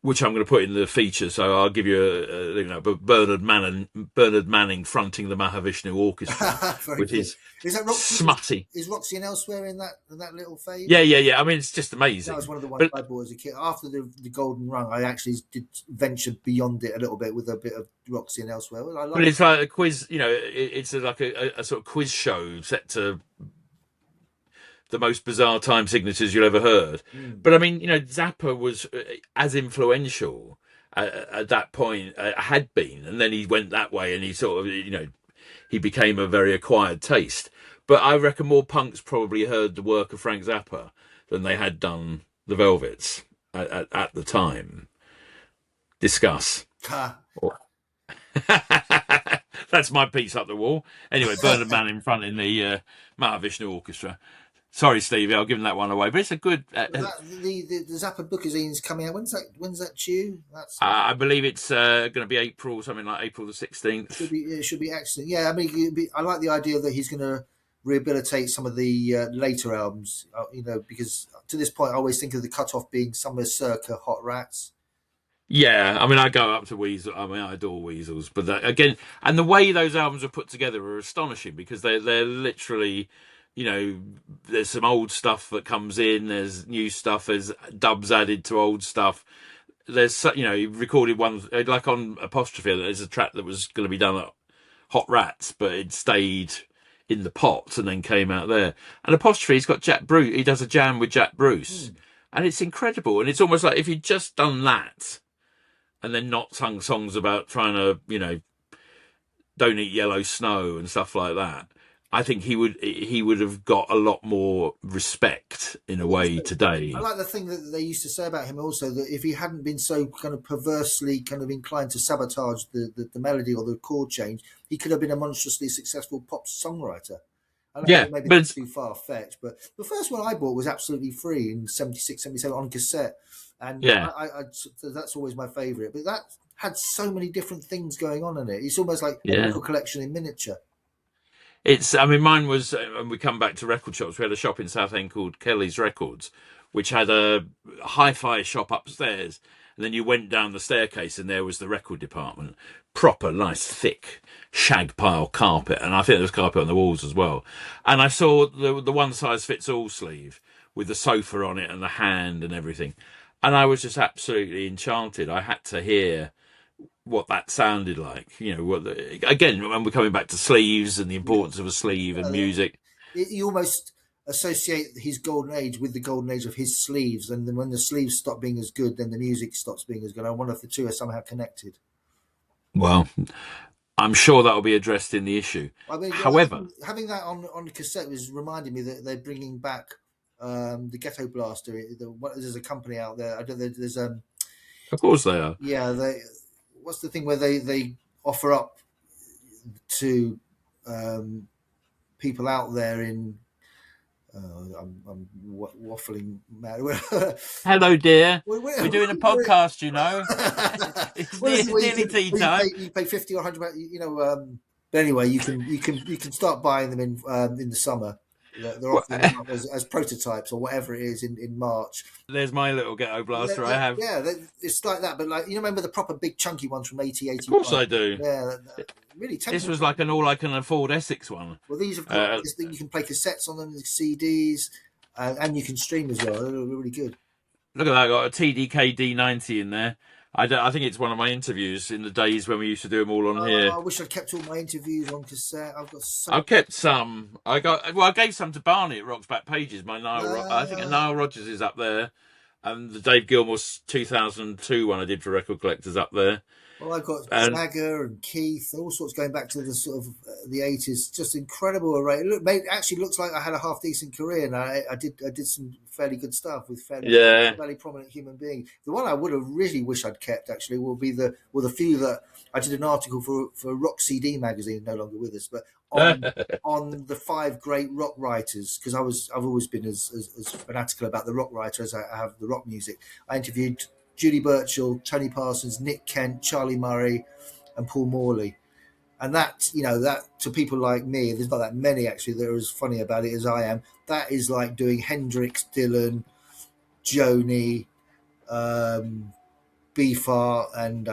which I'm going to put in the feature. So I'll give you Bernard Manning fronting the Mahavishnu Orchestra, which is that smutty. Is Roxy and Elsewhere in that little phase? Yeah. I mean, it's just amazing. That was one of the ones I bought as a kid. After the Golden Rung, I actually did venture beyond it a little bit with a bit of Roxy and Elsewhere. But it's like a quiz, it's like a sort of quiz show set to the most bizarre time signatures you ever heard. But I mean, Zappa was as influential at that point, had been, and then he went that way, and he sort of, he became a very acquired taste. But I reckon more punks probably heard the work of Frank Zappa than they had done the Velvets at the time. Discuss. That's my piece up the wall. Anyway, Bernard Manning fronting the Mahavishnu Orchestra. Sorry, Stevie, I'll give him that one away. But it's a good. The Zappa bookzine's coming out. When's that due? I believe it's going to be April, something like April the 16th. It should be excellent. Yeah, I mean, I like the idea that he's going to rehabilitate some of the later albums. Because to this point, I always think of the cutoff being somewhere circa Hot Rats. Yeah, I mean, I go up to Weasel. I mean, I adore Weasels, but again, and the way those albums are put together are astonishing because they're literally. There's some old stuff that comes in. There's new stuff. There's dubs added to old stuff. There's, he recorded one, like on Apostrophe, there's a track that was going to be done at Hot Rats, but it stayed in the pot and then came out there. And Apostrophe, he's got Jack Bruce. He does a jam with Jack Bruce. And it's incredible. And it's almost like if he'd just done that and then not sung songs about trying to, don't eat yellow snow and stuff like that, I think he would have got a lot more respect in a way today. I like the thing that they used to say about him also, that if he hadn't been so kind of perversely kind of inclined to sabotage the melody or the chord change, he could have been a monstrously successful pop songwriter. I know maybe that's too far-fetched, but the first one I bought was absolutely free in 76, 77 on cassette. And that's always my favourite. But that had so many different things going on in it. It's almost like a record collection in miniature. Mine was, and we come back to record shops. We had a shop in Southend called Kelly's Records, which had a hi-fi shop upstairs. And then you went down the staircase and there was the record department. Proper, nice, thick shag pile carpet. And I think there was carpet on the walls as well. And I saw the one-size-fits-all sleeve with the sofa on it and the hand and everything. And I was just absolutely enchanted. I had to hear what that sounded like, again, when we're coming back to sleeves and the importance of a sleeve and music. You almost associate his golden age with the golden age of his sleeves, and then when the sleeves stop being as good, then the music stops being as good. I wonder if the two are somehow connected. Well, I'm sure that'll be addressed in the issue. I mean, however, having that on cassette was reminding me that they're bringing back the Ghetto Blaster. There's a company out there. I don't know. There's of course they are. Yeah, what's the thing where they offer up to people out there in I'm waffling mad. Hello, dear. We're We're doing a podcast, you know. Well, this is It's where nearly tea time. you pay 50 or 100. But anyway, you can start buying them in the summer. They're Well, offering them up as prototypes or whatever it is in March. there's my little ghetto blaster I have. Yeah, it's like that. But like remember the proper big chunky ones from 80, Of course I do. Yeah, really. This was like an all I can afford Essex one. Well, these have got this thing you can play cassettes on them, CDs, and you can stream as well. They're really good. Look at that! I got a TDK D90 in there. I think it's one of my interviews in the days when we used to do them all on here. I wish I'd kept all my interviews on cassette. I've got so. I've kept some. I gave some to Barney at Rock's Back Pages. I think Nile Rodgers is up there, and the Dave Gilmour's 2002 one I did for Record Collectors up there. Well, I've got Jagger and Keith, all sorts going back to the sort of the 80s. Just incredible array. It actually looks like I had a half decent career, and I did some fairly good stuff with fairly prominent human beings. The one I would have really wished I'd kept actually will be the few that I did an article for Rock CD magazine, no longer with us, but on the 5 great rock writers, because I've always been as fanatical about the rock writer as I have the rock music. I interviewed Judy Burchill, Tony Parsons, Nick Kent, Charlie Murray, and Paul Morley. And that, that to people like me, there's not that many actually that are as funny about it as I am. That is like doing Hendrix, Dylan, Joni, Beefheart, and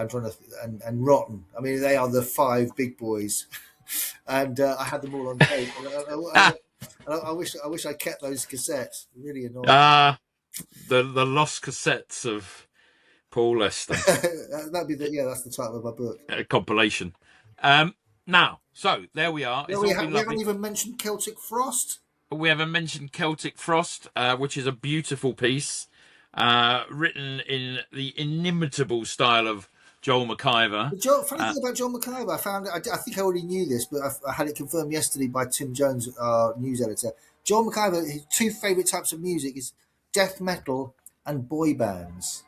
Rotten. I mean, they are the 5 big boys, and I had them all on tape. I wish I kept those cassettes. Really annoying. The lost cassettes of Paul Lester. That'd be that's the title of my book. A compilation. Now, so there we are. We haven't even mentioned Celtic Frost. We haven't mentioned Celtic Frost, which is a beautiful piece written in the inimitable style of Joel McIver. Funny thing about Joel McIver, I found I think I already knew this, but I had it confirmed yesterday by Tim Jones, our news editor. Joel McIver, his 2 favourite types of music is death metal and boy bands.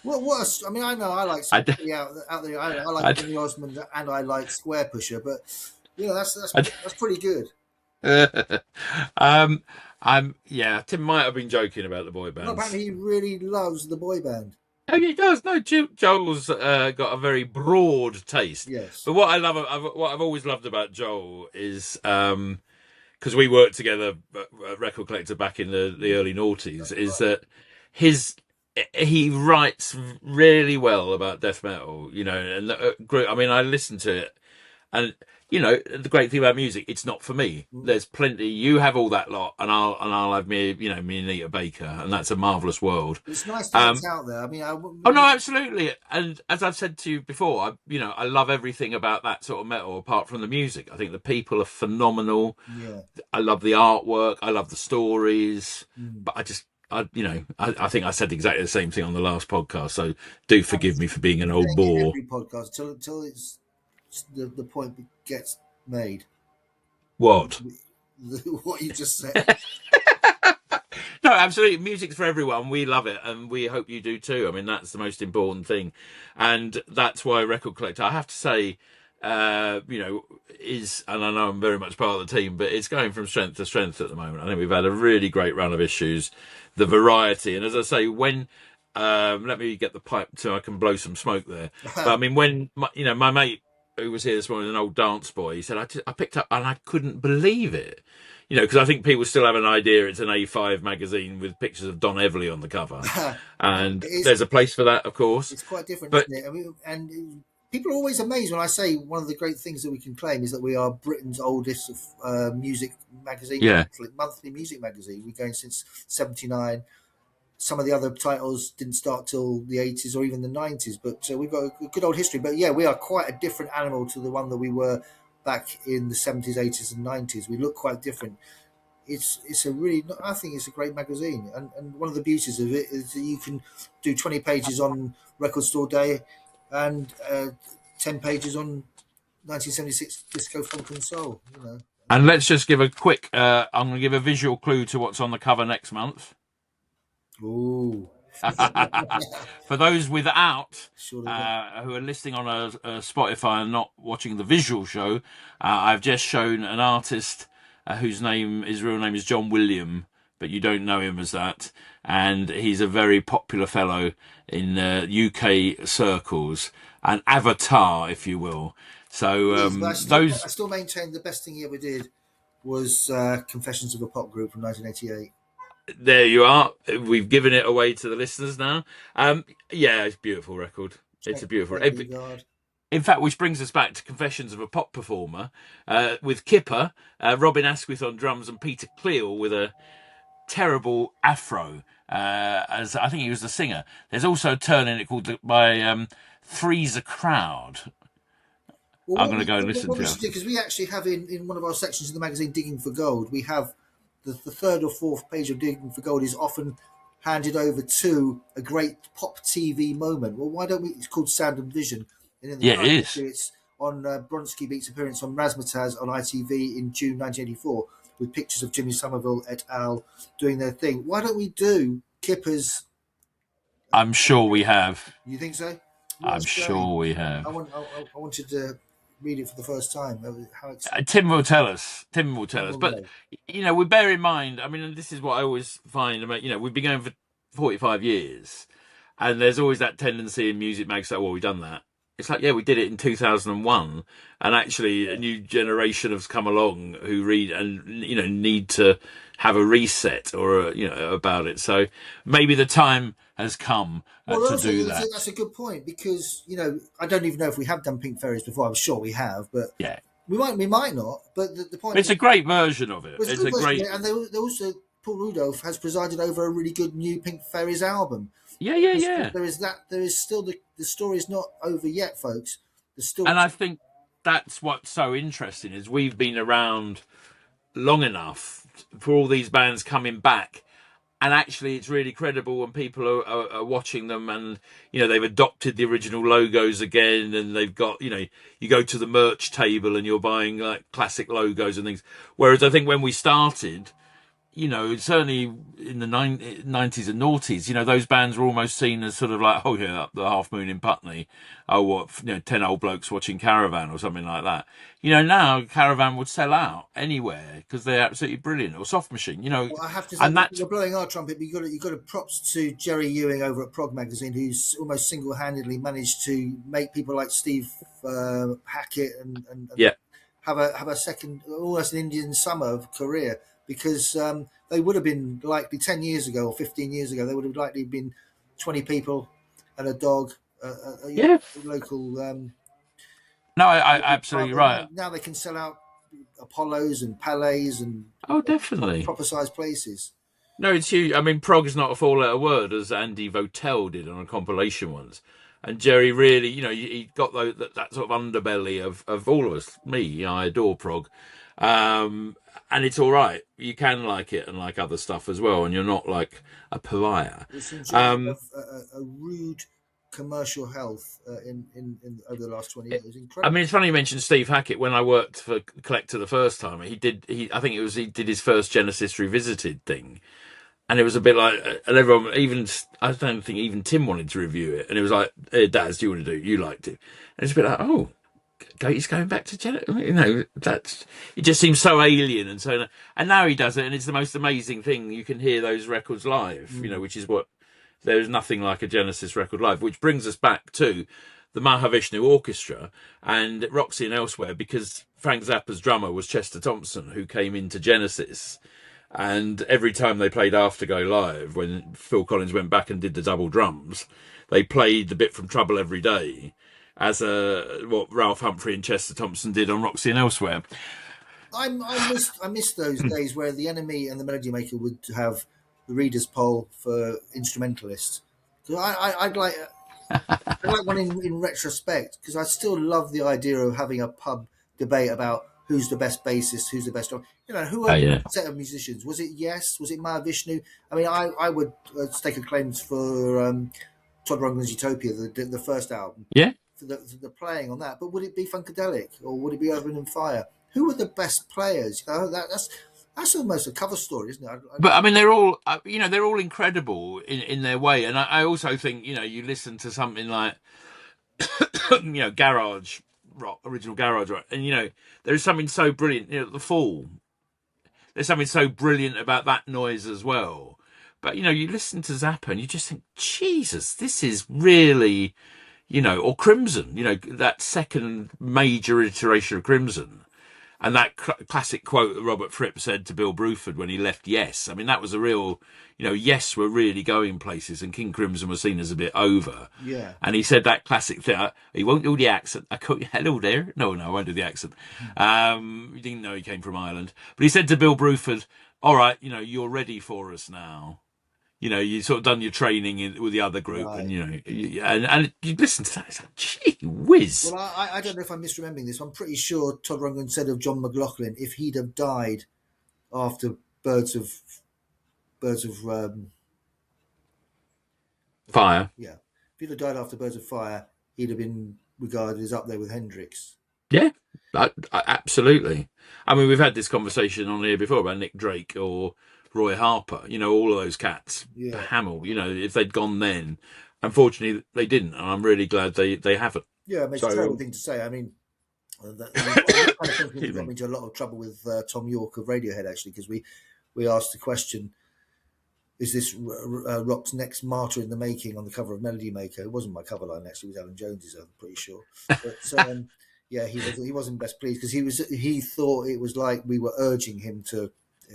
I mean, I know I like somebody out there. I like Benny Osmond and I like Square Pusher, but that's pretty good. Tim might have been joking about the boy bands. No, apparently he really loves the boy band. Oh, he does. No, Joel's got a very broad taste. Yes. But what I've always loved about Joel is because we worked together at Record Collector back in the early noughties, is that he writes really well about death metal, and I mean, I listen to it, and the great thing about music, it's not for me. There's plenty. You have all that lot, and I'll have me Anita Baker, and that's a marvelous world. It's nice to get out there. I mean, oh no, absolutely. And as I've said to you before, I love everything about that sort of metal, apart from the music. I think the people are phenomenal. Yeah. I love the artwork. I love the stories, but I think I said exactly the same thing on the last podcast, so do forgive me for being an old bore. Every podcast until it's the point gets made. What? What you just said. No, absolutely. Music's for everyone. We love it, and we hope you do too. I mean, that's the most important thing, and that's why Record Collector, I have to say, is, and I know I'm very much part of the team, but it's going from strength to strength at the moment. I think we've had a really great run of issues, the variety, and as I say, when let me get the pipe so I can blow some smoke there. But I mean, when my mate who was here this morning, an old dance boy, he said I picked up and I couldn't believe it. Because I think people still have an idea it's an A5 magazine with pictures of Don Everly on the cover, and there's a place for that, of course. It's quite different, isn't it? I mean, and people are always amazed when I say one of the great things that we can claim is that we are Britain's oldest music magazine, monthly music magazine. We're going since '79. Some of the other titles didn't start till the 80s or even the 90s, but we've got a good old history. But yeah, we are quite a different animal to the one that we were back in the 70s, 80s, and 90s. We look quite different. It's a really, I think it's a great magazine, and one of the beauties of it is that you can do 20 pages on Record Store Day and 10 pages on 1976 Disco, Funk and Soul. And let's just give a quick. I'm going to give a visual clue to what's on the cover next month. Ooh. For those without who are listening on a Spotify and not watching the visual show, I've just shown an artist his real name is John William, but you don't know him as that. And he's a very popular fellow in UK circles, an avatar, if you will. So I still maintain the best thing he ever did was Confessions of a Pop Group from 1988. There you are. We've given it away to the listeners now. Yeah, it's a beautiful record. It's a beautiful. In fact, which brings us back to Confessions of a Pop Performer, with Kipper, Robin Asquith on drums, and Peter Cleal with a terrible afro. As I think he was the singer. There's also a turn in it called by Freeze a Crowd. Well, I'm going to go and listen to it. Because we actually have in one of our sections of the magazine, Digging for Gold, we have the third or fourth page of Digging for Gold is often handed over to a great pop TV moment. Well, why don't we? It's called Sound and Vision. And in the it is. It's on Bronski Beat's appearance on Razzmatazz on ITV in June 1984 with pictures of Jimmy Somerville et al. Doing their thing. Why don't we do Kipper's? I'm sure we have. You think so? I'm sure we have. I wanted to read it for the first time. How Tim will tell us. But, we bear in mind, I mean, this is what I always find about, we've been going for 45 years, and there's always that tendency in music mags that, well, we've done that. It's like, yeah, we did it in 2001, and actually a new generation has come along who read and, need to have a reset or, about it. So maybe the time has come to do that. That's a good point because, I don't even know if we have done Pink Fairies before. I'm sure we have, but yeah, we might not. But the point it's a great version of it. It's a great, and they also, Paul Rudolph has presided over a really good new Pink Fairies album. Yeah. There is still the story is not over yet, folks. There's still, and I think that's what's so interesting is we've been around long enough for all these bands coming back, and actually it's really credible when people are watching them, and they've adopted the original logos again, and they've got you go to the merch table and you're buying like classic logos and things. Whereas I think when we started, certainly in the 90s and noughties, those bands were almost seen as sort of like, oh yeah, the Half Moon in Putney. Oh, what, 10 old blokes watching Caravan or something like that. Now Caravan would sell out anywhere because they're absolutely brilliant. Or Soft Machine, Well, I have to say, and you're blowing our trumpet, but you've got to props to Jerry Ewing over at Prog Magazine, who's almost single-handedly managed to make people like Steve Hackett and have a second, almost an Indian summer career. Because they would have been likely 10 years ago or 15 years ago, they would have likely been 20 people and a dog, local. No, I absolutely right. Now they can sell out Apollos and Palais and definitely proper sized places. No, it's huge. I mean, prog is not a four-letter word, as Andy Votel did on a compilation once. And Jerry really, he got that sort of underbelly of all of us. Me, I adore prog. And it's all right. You can like it and like other stuff as well, and you're not like a pariah. It's enjoyed a rude commercial health in over the last 20 years. Incredible. I mean, it's funny you mentioned Steve Hackett. When I worked for Collector the first time, he did his first Genesis Revisited thing, and it was a bit like, and everyone, I don't think even Tim wanted to review it, and it was like, hey, Daz, do you want to do it? You liked it, and it's a bit like, oh. He's going back to Genesis. It just seems so alien and now he does it, and it's the most amazing thing. You can hear those records live, which is what there's nothing like a Genesis record live. Which brings us back to the Mahavishnu Orchestra and Roxy and Elsewhere, because Frank Zappa's drummer was Chester Thompson, who came into Genesis, and every time they played Afterglow live, when Phil Collins went back and did the double drums, they played the bit from Trouble Every Day as what Ralph Humphrey and Chester Thompson did on Roxy and Elsewhere. I miss those days where the Enemy and the Melody Maker would have the readers' poll for instrumentalists. I'd like one in retrospect, because I still love the idea of having a pub debate about who's the best bassist, who's the best drummer. Who are the set of musicians? Was it Yes? Was it Mahavishnu? I mean, I would stake a claim for Todd Rundgren's Utopia, the first album. Yeah. For the playing on that, but would it be Funkadelic or would it be Earth, Wind and Fire? Who were the best players? That's almost a cover story, isn't it? But I mean, they're all incredible in their way, and I also think you listen to something like garage rock, original garage rock, and there is something so brilliant. The Fall there's something so brilliant about that noise as well. But, you listen to Zappa and you just think, Jesus, this is really, or Crimson, that second major iteration of Crimson. And that classic quote that Robert Fripp said to Bill Bruford when he left Yes. I mean, that was a real, Yes were really going places and King Crimson was seen as a bit over. Yeah. And he said that classic thing, he won't do the accent. I caught you, hello there. No, I won't do the accent. You didn't know he came from Ireland. But he said to Bill Bruford, all right, you're ready for us now. You sort of done your training with the other group, Right. and and you listen to that. It's like, gee whiz. Well, I don't know if I'm misremembering this. I'm pretty sure Todd Rundgren said of John McLaughlin, if he'd have died after Birds of Fire. Yeah, if he'd have died after Birds of Fire, he'd have been regarded as up there with Hendrix. Yeah, absolutely. I mean, we've had this conversation on here before about Nick Drake or Roy Harper, all of those cats, Yeah. Hamill, if they'd gone then. Unfortunately, they didn't, and I'm really glad they haven't. Yeah, it's a terrible thing to say. I mean, that kind of thing got me into a lot of trouble with Tom York of Radiohead, actually, because we asked the question, is this rock's next martyr in the making on the cover of Melody Maker? It wasn't my cover line, actually, it was Alan Jones's, I'm pretty sure. But yeah, he wasn't best pleased because he thought it was like we were urging him to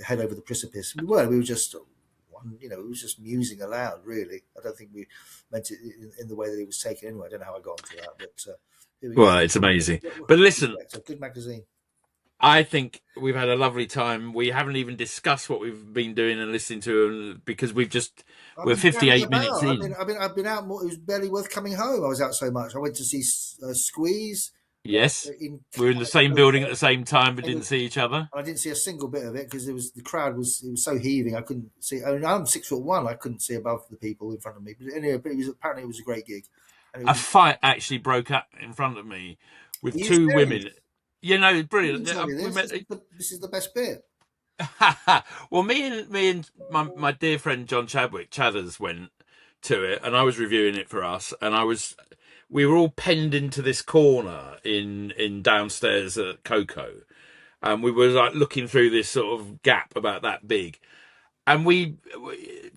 head over the precipice. We weren't. We were just, it was just musing aloud, really. I don't think we meant it in the way that it was taken anyway. I don't know how I got onto that, but well, it's amazing. But listen, it's a good magazine. I think we've had a lovely time. We haven't even discussed what we've been doing and listening to because we're 58 minutes in. I've been out more. It was barely worth coming home. I was out so much. I went to see Squeeze. Yes, we were in the same building at the same time, but didn't see each other. I didn't see a single bit of it because the crowd was so heaving. I couldn't see. I mean, I'm 6'1". I couldn't see above the people in front of me. But anyway, apparently it was a great gig. A fight actually broke up in front of me with two women. Brilliant. This is the best bit. Well, me and my dear friend John Chathers went to it, and I was reviewing it for us, and we were all penned into this corner in downstairs at Coco, and we were like looking through this sort of gap about that big, and we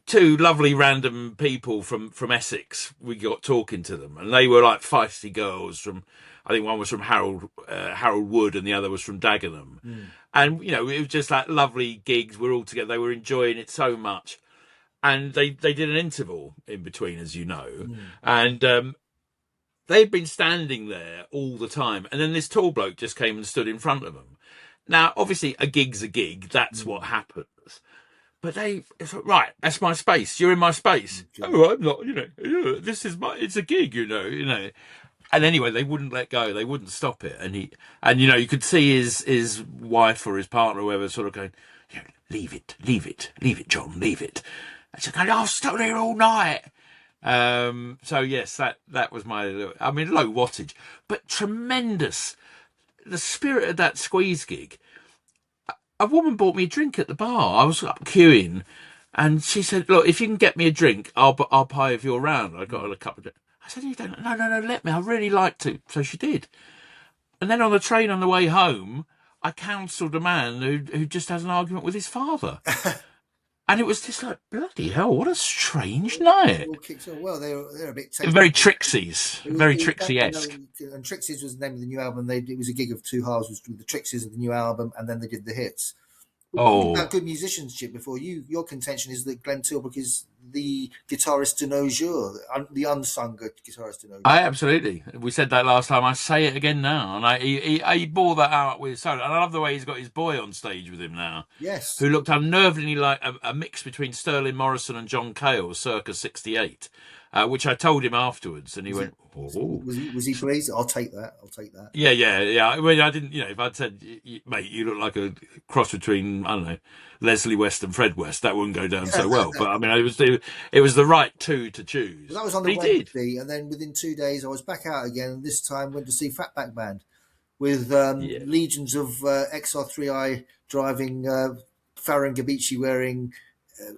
two lovely random people from Essex, we got talking to them, and they were like feisty girls from, I think one was from Harold Wood and the other was from Dagenham. And it was just like lovely gigs. We're all together. They were enjoying it so much, and they did an interval in between, as you know, and they'd been standing there all the time, and then this tall bloke just came and stood in front of them. Now, obviously, a gig's a gig. That's what happens. But it's like, right, that's my space. You're in my space. Oh, I'm not. This is it's a gig. And anyway, they wouldn't let go. They wouldn't stop it. And you could see his wife or his partner or whoever sort of going, leave it, John, leave it. And she's going, I'll stay there all night. So yes, that was my, low wattage, but tremendous. The spirit of that Squeeze gig. A woman bought me a drink at the bar. I was up queuing, and she said, look, if you can get me a drink, I'll pay for your round. I got her a cup of drink. I said, you don't, no, let me. I really like to. So she did. And then on the train on the way home, I counselled a man who just has an argument with his father. And it was just like, bloody hell, what a strange night. Well, they're a bit... Very Trixies, very Trixie-esque. And Trixies was the name of the new album. It was a gig of two halves, with the Trixies of the new album, and then they did the hits. About good musicianship before your contention is that Glenn Tilbrook is the guitarist de nos jours, the unsung guitarist de nos jours. Absolutely. We said that last time. I say it again now. And he bore that out with solo. And I love the way he's got his boy on stage with him now. Yes. Who looked unnervingly like a mix between Sterling Morrison and John Cale, circa 68. Which I told him afterwards, and he went, "Oh, was he pleased? I'll take that. Yeah. I mean, I didn't, if I'd said, mate, you look like a cross between, I don't know, Leslie West and Fred West, that wouldn't go down so well. But I mean, it was the right two to choose. Well, that was on the Wednesday, and then within 2 days, I was back out again, and this time went to see Fatback Band with legions of XR3i driving, Farron-Gabici wearing.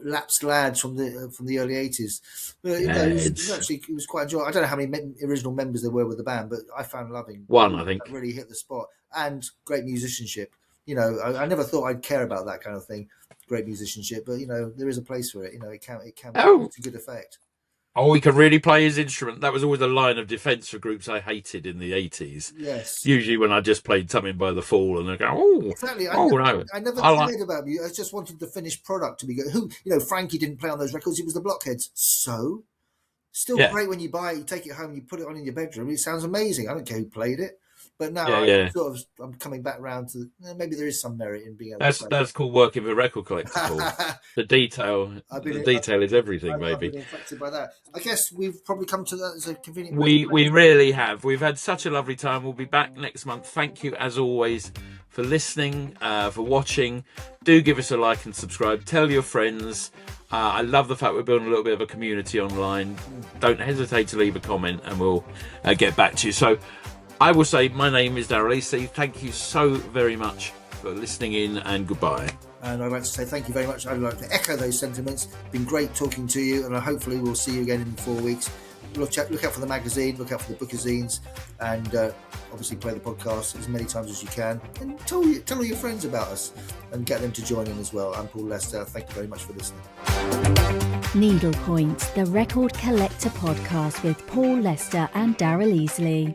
Lapsed lads from the early 80s. It was quite enjoyable. I don't know how many original members there were with the band, but I found loving one. I think that really hit the spot, and great musicianship. I never thought I'd care about that kind of thing, great musicianship, but there is a place for it. It can Oh, to good effect. Oh, he can really play his instrument. That was always a line of defence for groups I hated in the 80s. Yes. Usually when I just played something by the Fall and I go, oh, exactly. no. I never cared about music. I just wanted the finished product to be good. Frankie didn't play on those records. It was the Blockheads. So, still great when you buy it, you take it home, you put it on in your bedroom. It sounds amazing. I don't care who played it. But now I'm coming back round to maybe there is some merit in being able to play. That's called working with a record collector, Paul. The detail is everything, maybe. I've been affected by that. I guess we've probably come to that as a convenient. We really have. We've had such a lovely time. We'll be back next month. Thank you, as always, for listening, for watching. Do give us a like and subscribe. Tell your friends. I love the fact we're building a little bit of a community online. Don't hesitate to leave a comment and we'll get back to you. So I will say my name is Daryl Easlea. Thank you so very much for listening in, and goodbye. And I'd like to say thank you very much. I'd like to echo those sentiments. It's been great talking to you, and hopefully we'll see you again in 4 weeks. Look out for the magazine, look out for the bookazines, and obviously play the podcast as many times as you can. And tell all your friends about us and get them to join in as well. I'm Paul Lester. Thank you very much for listening. Needlepoint, the Record Collector podcast with Paul Lester and Daryl Easlea.